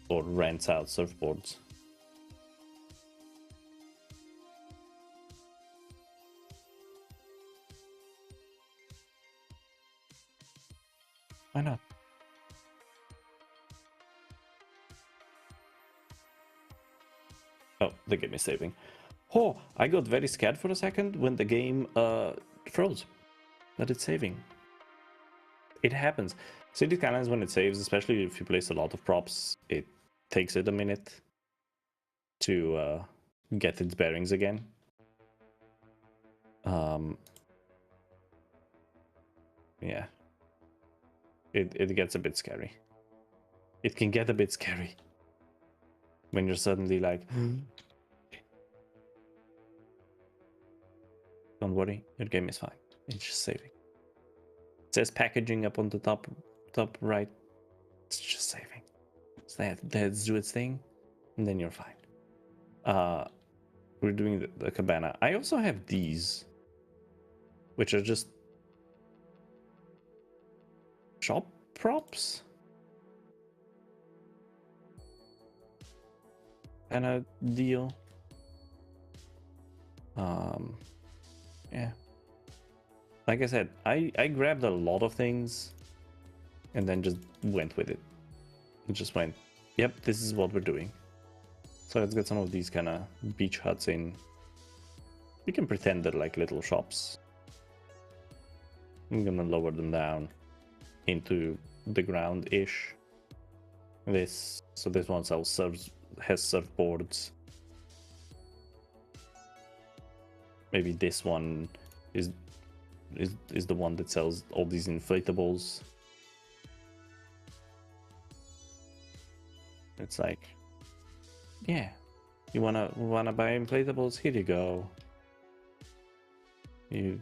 or rents out surfboards. Why not? Oh, the game is saving. Oh, I got very scared for a second when the game froze. That it's saving. It happens. City Skylines, when it saves, especially if you place a lot of props, it takes it a minute to get its bearings again. Yeah. It gets a bit scary. It can get a bit scary when you're suddenly like, don't worry, your game is fine. It's just saving. It says packaging up on the top right. It's just saving. So let's do its thing, and then you're fine. We're doing the cabana. I also have these, which are just shop props. And a deal. Yeah. like I said, I grabbed a lot of things and then just went with it. And just went, yep, this is what we're doing. So let's get some of these kind of beach huts in. We can pretend they're like little shops. I'm gonna lower them down into the ground-ish. So this one has surfboards. Maybe this one is the one that sells all these inflatables. It's like, yeah, you wanna buy inflatables? Here you go. You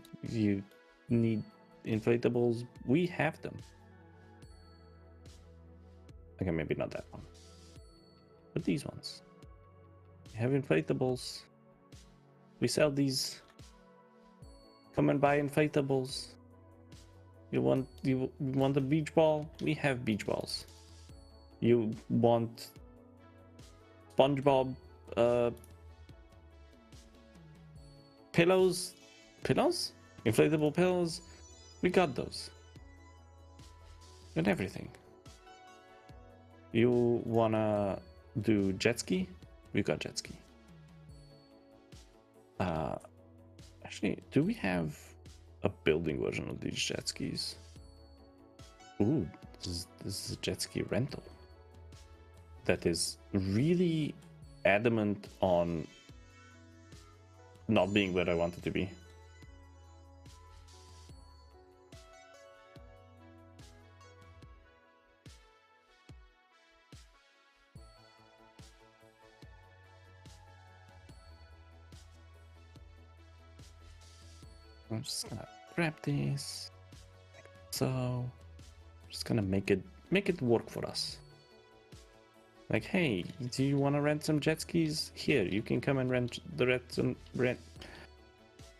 need inflatables? We have them. Okay, maybe not that one, but these ones. You have inflatables. We sell these. Come and buy inflatables. You want a beach ball? We have beach balls. You want SpongeBob pillows? Pillows? Inflatable pillows? We got those. And everything. You wanna do jet ski? We got jet ski. Actually, do we have a building version of these jet skis? Ooh, this is a jet ski rental. That is really adamant on not being where I want it to be. I'm just gonna grab this. So I'm just gonna make it work for us. Like, hey, do you want to rent some jet skis? Here, you can come and rent.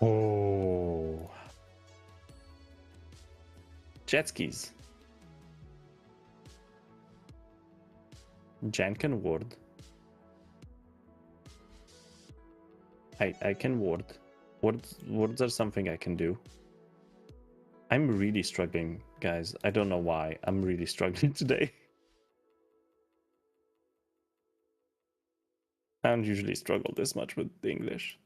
Oh, jet skis. Jan can ward. I can ward. Words are something I can do. I'm really struggling, guys. I don't know why. I'm really struggling today. I don't usually struggle this much with the English.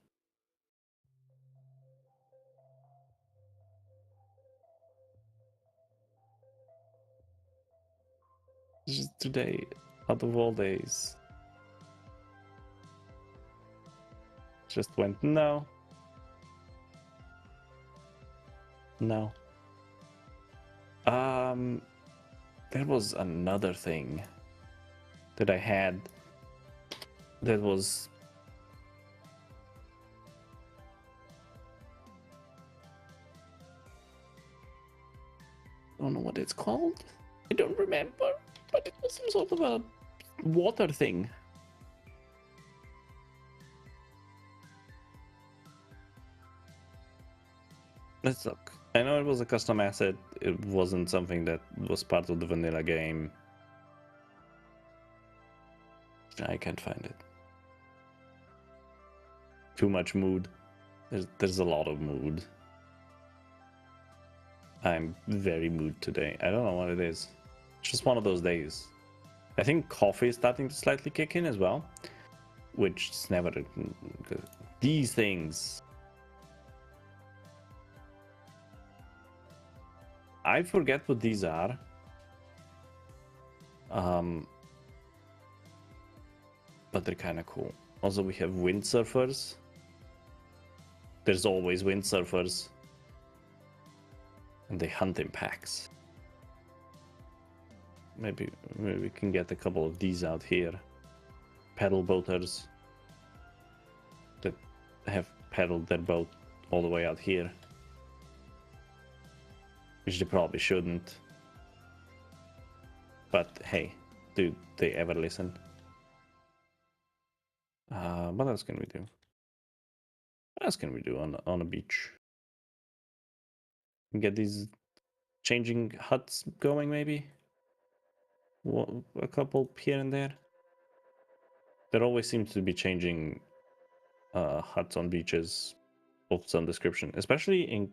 Just today, out of all days, just went no. No. There was another thing that I had that was I don't know what it's called. I don't remember, but it was some sort of a water thing. Let's look. I know it was a custom asset. It wasn't something that was part of the vanilla game. I can't find it. Too much mood. There's a lot of mood. I'm very mood today. I don't know what it is. It's just one of those days. I think coffee is starting to slightly kick in as well, which is never these things. I forget what these are. But they're kind of cool. Also, we have windsurfers. There's always windsurfers. And they hunt in packs. Maybe we can get a couple of these out here. Paddle boaters that have paddled their boat all the way out here. Which they probably shouldn't. But hey, do they ever listen? What else can we do? What else can we do on a beach? Get these changing huts going, maybe? A couple here and there. There always seems to be changing huts on beaches of some description, especially in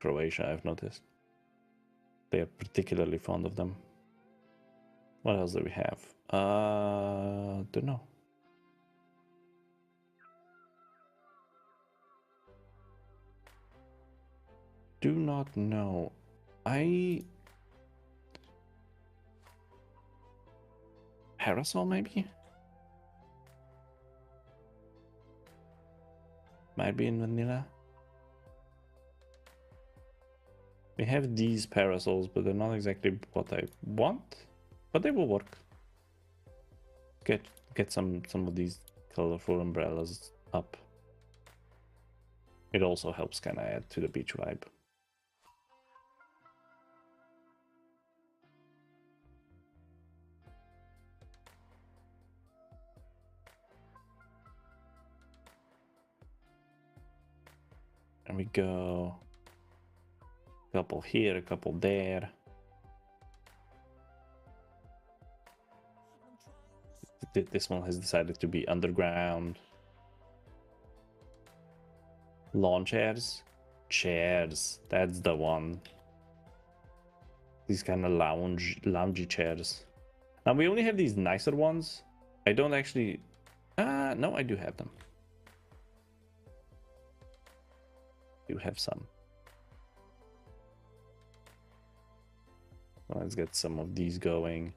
Croatia, I've noticed. They are particularly fond of them. What else do we have? Don't know. Do not know. Parasol, maybe? Might be in vanilla. We have these parasols, but they're not exactly what I want. But they will work. Get some of these colorful umbrellas up. It also helps kind of add to the beach vibe. There we go. A couple here, a couple there. This one has decided to be underground. Lawn chairs? Chairs, that's the one. These kind of loungy chairs. Now we only have these nicer ones. I don't actually... no, I do have them. Do have some. Let's get some of these going.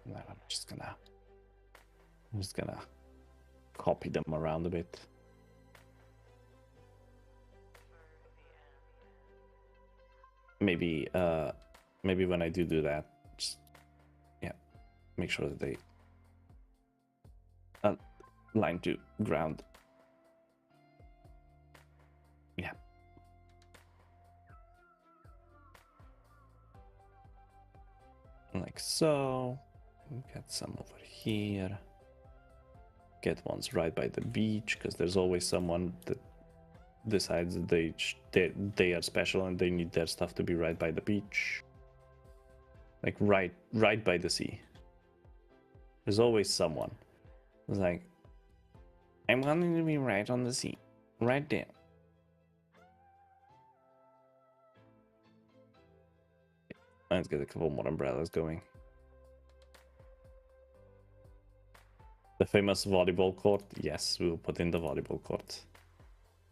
I'm just gonna copy them around a bit. Maybe when I do that, just make sure that they line to ground. Yeah. Like so. Get some over here. Get ones right by the beach, because there's always someone that decides that they are special and they need their stuff to be right by the beach. Like right by the sea. There's always someone. It's like, I'm wanting to be right on the sea. Right there. Let's get a couple more umbrellas going. The famous volleyball court. Yes, we will put in the volleyball court.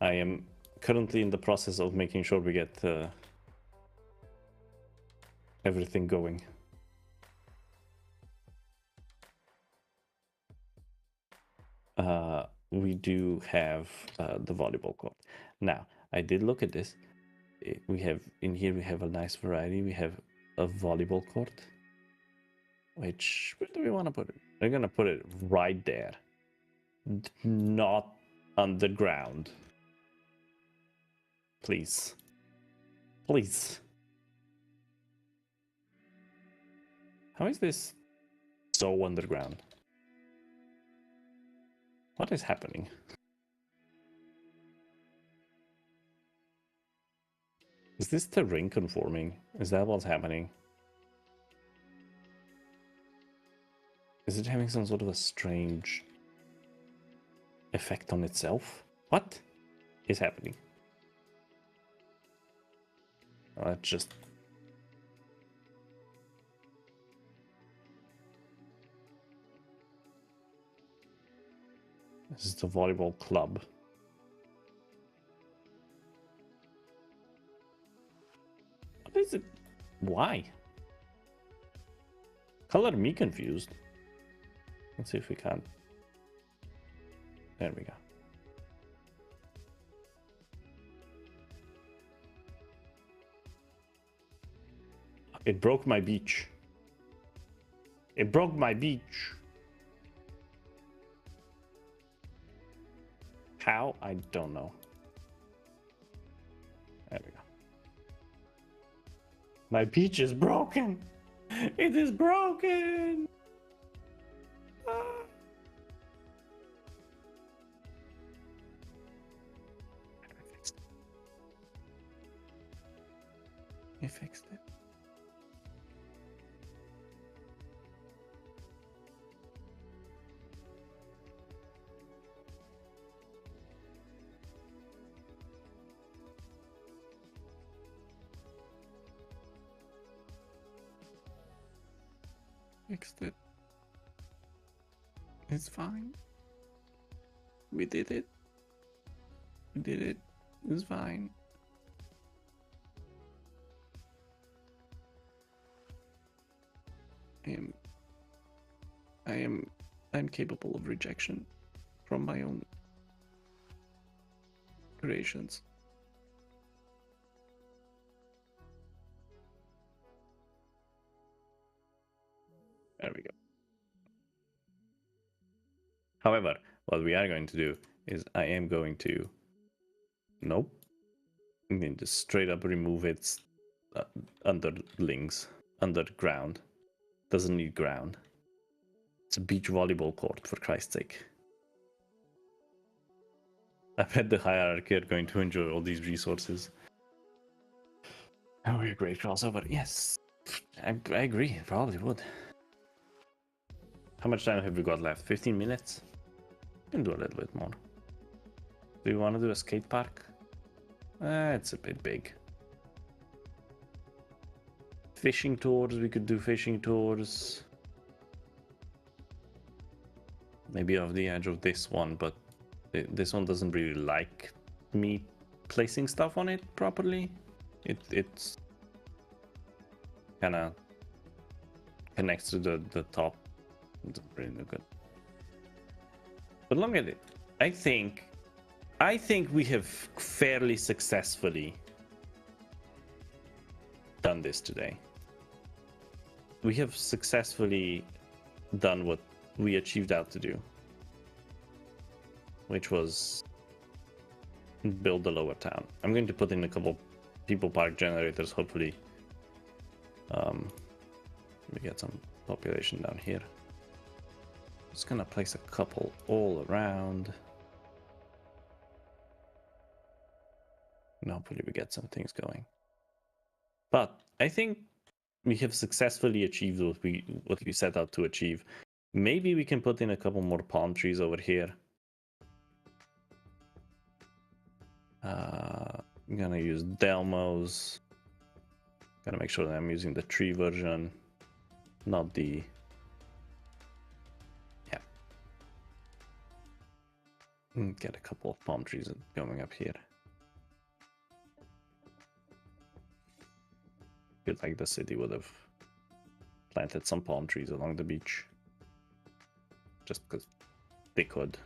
I am currently in the process of making sure we get everything going. We do have the volleyball court. Now, I did look at this. We have in here, we have a nice variety. We have a volleyball court. Where do we want to put it? We're gonna put it right there. Not underground. Please. Please. How is this so underground? What is happening? Is this terrain conforming? Is that what's happening? Is it having some sort of a strange effect on itself? What is happening? Let's just... This is the volleyball club. What is it? Why? Color me confused. Let's see if we can. There we go. It broke my beach. It broke my beach. How? I don't know. There we go. My beach is broken. It is broken. Ah. I fixed it. Fixed it. It's fine. We did it. We did it. It's fine. I'm capable of rejection from my own creations. There we go. However, what we are going to do is I am going to... Nope. I'm going to straight up remove its underlings, underground. Doesn't need ground. It's a beach volleyball court, for Christ's sake. I bet the hierarchy are going to enjoy all these resources. Oh, we're a great crossover. Yes, I agree. It probably would. How much time have we got left? 15 minutes? We can do a little bit more. Do you want to do a skate park? It's a bit big. Fishing tours, we could do fishing tours. Maybe off the edge of this one, but this one doesn't really like me placing stuff on it properly. It's kind of connects to the top. It's really good. But look at it. I think we have fairly successfully done this today. We have successfully done what we achieved out to do, which was build the lower town. I'm going to put in a couple people park generators, hopefully we get some population down here. Just gonna place a couple all around, and hopefully we get some things going. But I think we have successfully achieved what we set out to achieve. Maybe we can put in a couple more palm trees over here. I'm gonna use Delmos. Gotta make sure that I'm using the tree version, not the... Yeah. Get a couple of palm trees going up here. Feel like the city would have planted some palm trees along the beach. Just because they could.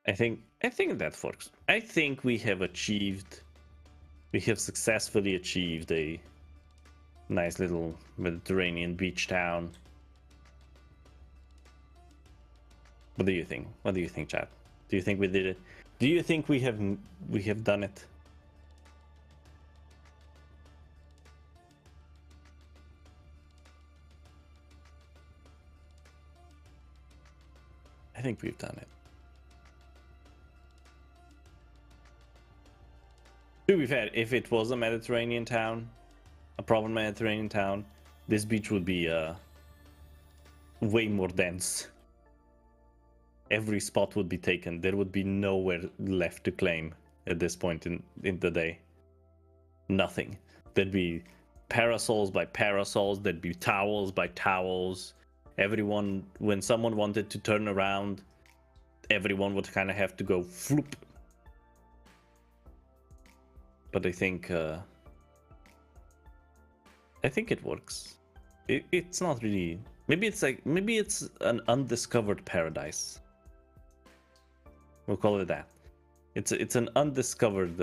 I think that works. I think we have successfully achieved a nice little Mediterranean beach town. What do you think? What do you think, chat? Do you think we did it? Do you think we have done it? I think we've done it. To be fair, if it was a Mediterranean town, a proper Mediterranean town, this beach would be way more dense. Every spot would be taken. There would be nowhere left to claim at this point in the day. Nothing. There'd be parasols by parasols. There'd be towels by towels. Everyone, when someone wanted to turn around, everyone would kind of have to go floop. But I think it works. It's not really. Maybe it's an undiscovered paradise. We'll call it that. It's an undiscovered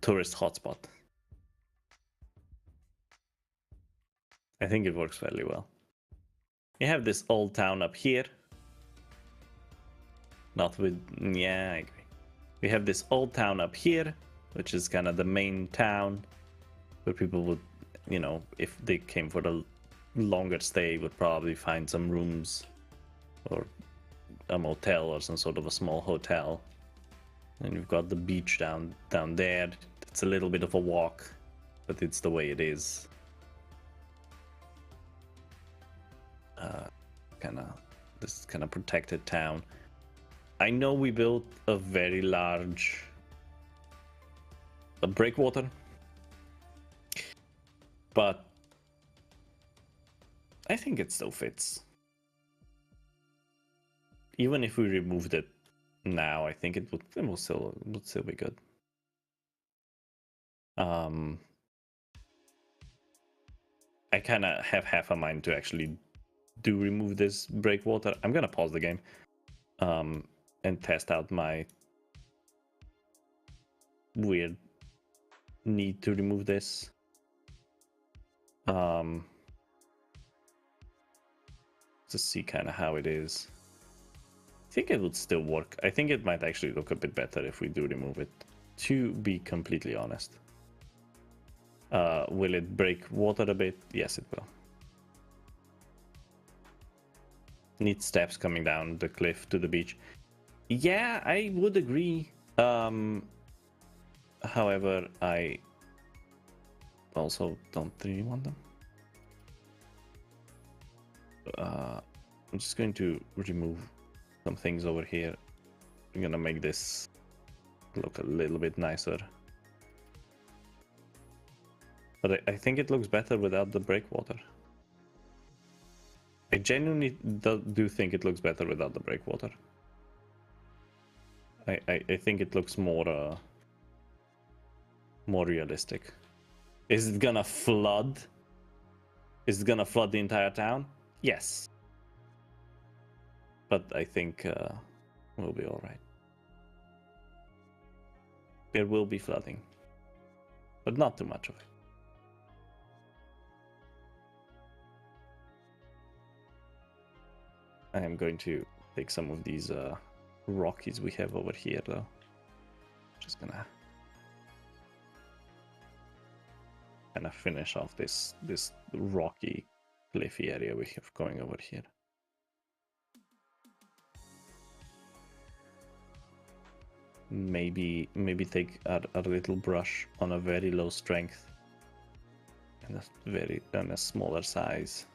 tourist hotspot. I think it works fairly well. You have this old town up here. Not with... Yeah, I agree. We have this old town up here, which is kind of the main town, where people would, you know, if they came for a longer stay, would probably find some rooms or a motel or some sort of a small hotel. And you've got the beach down there. It's a little bit of a walk, but it's the way it is. This kind of protected town. I know we built a very large a breakwater, but I think it still fits. Even if we removed it now, I think it would still be good. I kind of have half a mind to actually remove this breakwater. I'm gonna pause the game and test out my weird need to remove this. To see kind of how it is. I think it would still work. I think it might actually look a bit better if we do remove it, to be completely honest. Will it break water a bit? Yes, it will. Need steps coming down the cliff to the beach. Yeah, I would agree. However, I also don't really want them. I'm just going to remove some things over here. I'm gonna make this look a little bit nicer. But I think it looks better without the breakwater. I genuinely do think it looks better without the breakwater. I think it looks more realistic. Is it gonna flood? Is it gonna flood the entire town? Yes. But I think we'll be all right. There will be flooding, but not too much of it. I am going to take some of these rockies we have over here, though. Just gonna kind of finish off this rocky, cliffy area we have going over here. Maybe take our little brush on a very low strength and a smaller size.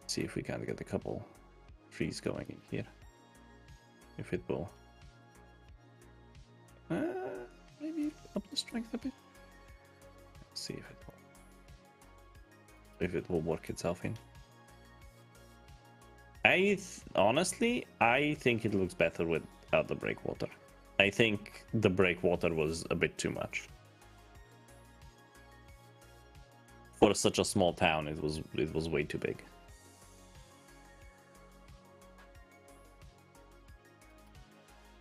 See if we can get a couple trees going in here. If it will. Maybe up the strength a bit. Let's see if it will work itself in. Honestly, I think it looks better without the breakwater. I think the breakwater was a bit too much. For such a small town, it was way too big.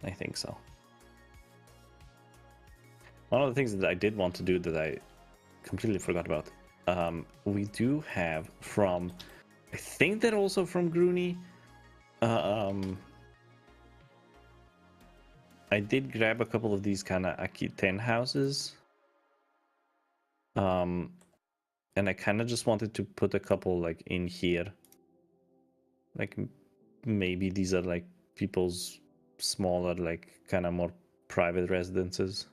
I think so. One of the things that I did want to do that I completely forgot about. We do have from, I think they're also from Groony. I did grab a couple of these kind of Akiten houses. And I kind of just wanted to put a couple like in here. Like maybe these are like people's smaller, like kind of more private residences.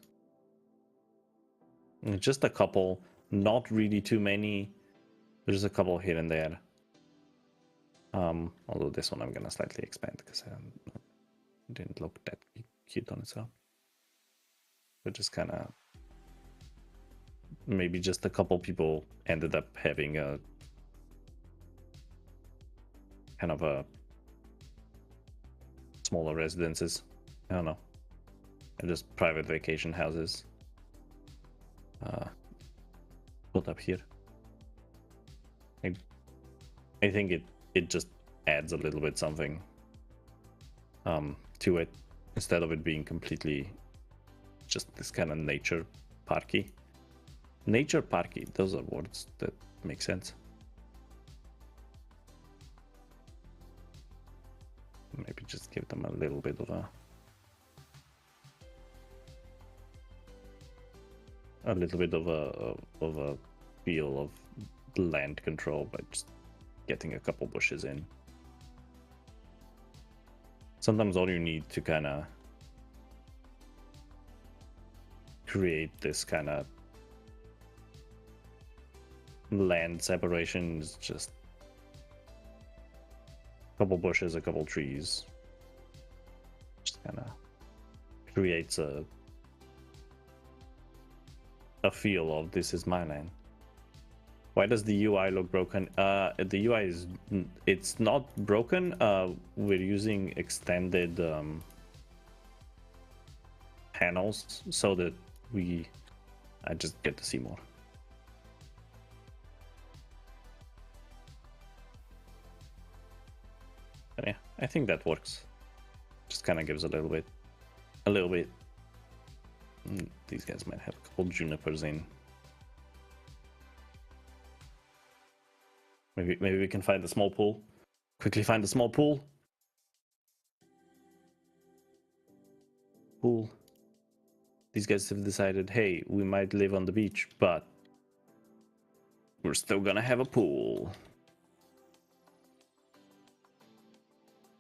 Just a couple, not really too many. There's a couple here and there. Although this one I'm gonna slightly expand because it didn't look that cute on its own. But just kind of maybe just a couple people ended up having a kind of a smaller residences. I don't know. And just private vacation houses. Put up here. I think it just adds a little bit something to it, instead of it being completely just this kind of nature parky. Nature parky, those are words that make sense. Maybe just give them a little bit of a feel of land control by just getting a couple bushes in. Sometimes all you need to kind of create this kind of land separation is just a couple bushes, a couple trees. Just kind of creates a a feel of this is my land. Why does the UI look broken? The UI is, it's not broken. We're using extended panels so that I just get to see more. But yeah, I think that works. Just kind of gives a little bit. These guys might have a couple junipers in. Maybe we can find a small pool. Quickly find a small pool. Pool. These guys have decided, hey, we might live on the beach, but we're still gonna have a pool.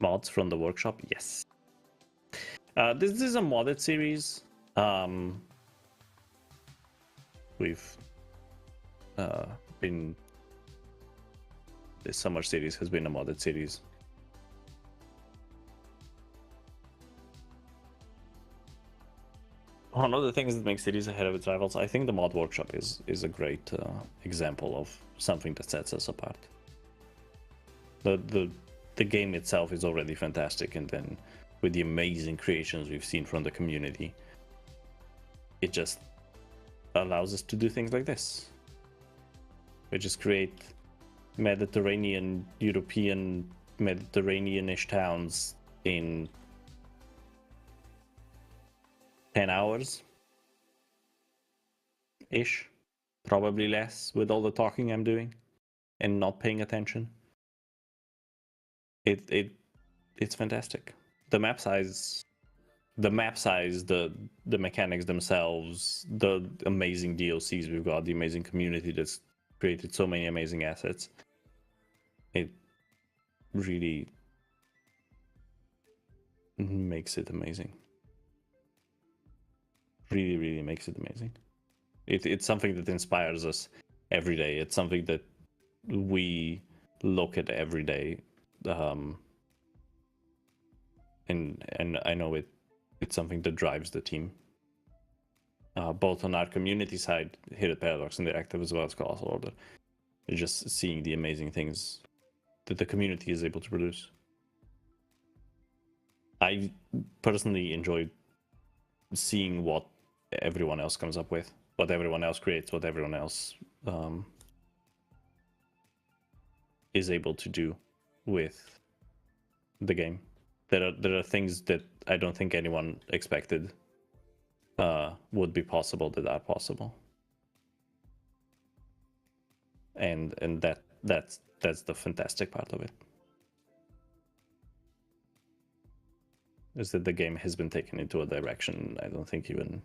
Mods from the workshop, yes. This is a modded series. We've been... This summer series has been a modded series. One of the things that makes cities ahead of its rivals, I think the mod workshop is a great example of something that sets us apart. The game itself is already fantastic, and then with the amazing creations we've seen from the community, it just allows us to do things like this. We just create Mediterranean, European, Mediterranean-ish towns in 10 hours ish, probably less with all the talking I'm doing and not paying attention. It's fantastic. The map size, the mechanics themselves, the amazing DLCs we've got, the amazing community that's created so many amazing assets. It really makes it amazing. Really makes it amazing. It's something that inspires us every day. It's something that we look at every day, and I know it's something that drives the team, both on our community side here at Paradox Interactive as well as Colossal Order. You're just seeing the amazing things that the community is able to produce. I personally enjoy seeing what everyone else comes up with, what everyone else creates, what everyone else is able to do with the game. There are things that I don't think anyone expected would be possible that are possible, and that's the fantastic part of it. Is that the game has been taken into a direction I don't think even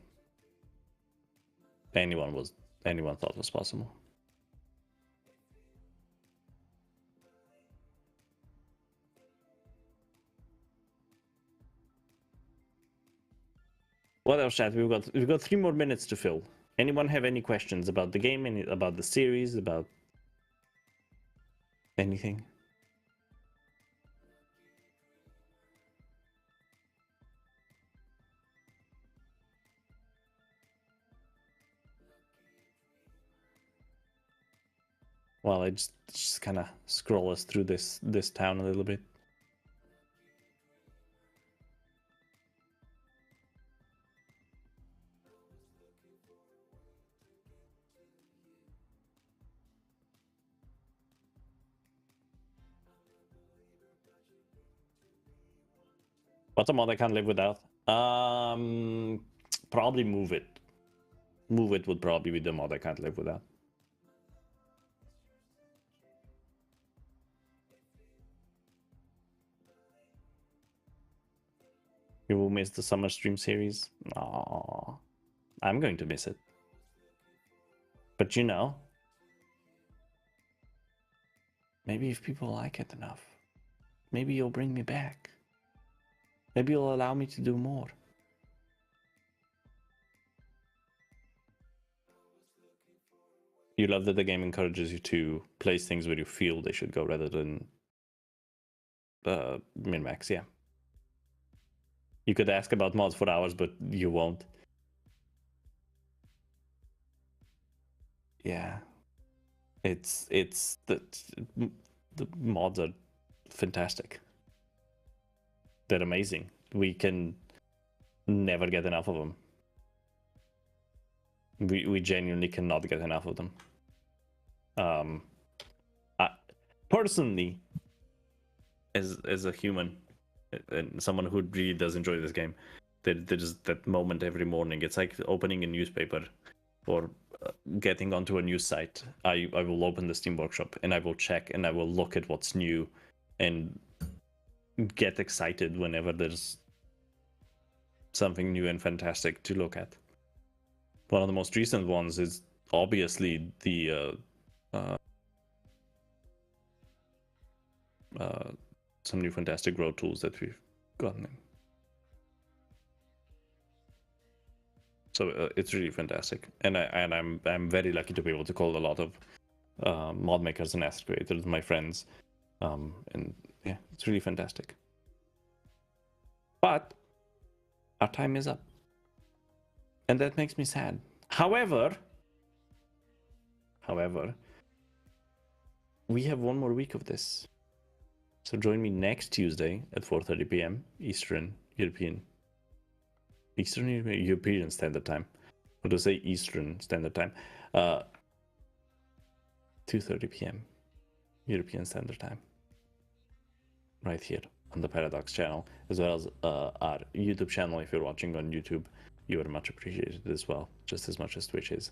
anyone thought was possible. What else, chat? We've got 3 more minutes to fill. Anyone have any questions about the game, about the series, about anything? Well, I just kind of scroll us through this town a little bit. What's a mod I can't live without? Probably Move It. Move It would probably be the mod I can't live without. You will miss the summer stream series? Aww. I'm going to miss it. But you know, maybe if people like it enough, maybe you'll bring me back. Maybe you'll allow me to do more. You love that the game encourages you to place things where you feel they should go rather than min-max, yeah. You could ask about mods for hours, but you won't. yeah, it's the mods are fantastic. They're amazing. We can never get enough of them. We genuinely cannot get enough of them. Personally, as a human and someone who really does enjoy this game, there's that moment every morning. It's like opening a newspaper or getting onto a news site. I will open the Steam Workshop and I will check and I will look at what's new and get excited whenever there's something new and fantastic to look at. One of the most recent ones is obviously the some new fantastic road tools that we've gotten in. So it's really fantastic, and I'm very lucky to be able to call a lot of mod makers and asset creators my friends, and yeah, it's really fantastic. But our time is up, and that makes me sad. However, we have one more week of this. So join me next Tuesday at 4:30 p.m. Eastern European Standard Time. Or to say Eastern Standard Time. 2:30 p.m. European Standard Time. Right here on the Paradox channel, as well as our YouTube channel. If you're watching on YouTube, you are much appreciated as well, just as much as Twitch is.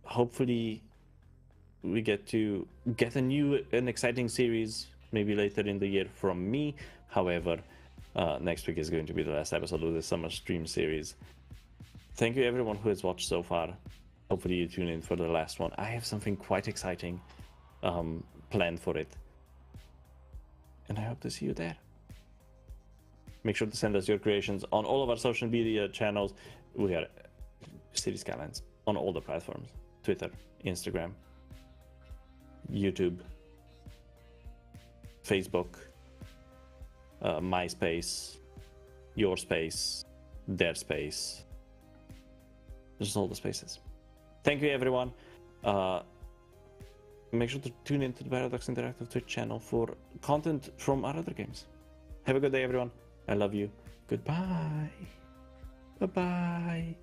Hopefully we get to get an exciting series maybe later in the year from me. However, next week is going to be the last episode of the summer stream series. Thank you everyone who has watched so far. Hopefully you tune in for the last one. I have something quite exciting planned for it, and I hope to see you there. Make sure to send us your creations on all of our social media channels. We are City Skylines on all the platforms: Twitter, Instagram, YouTube, Facebook, MySpace, your space, their space. Just all the spaces. Thank you, everyone. Make sure to tune into the Paradox Interactive Twitch channel for content from our other games. Have a good day, everyone. I love you. Goodbye. Bye-bye.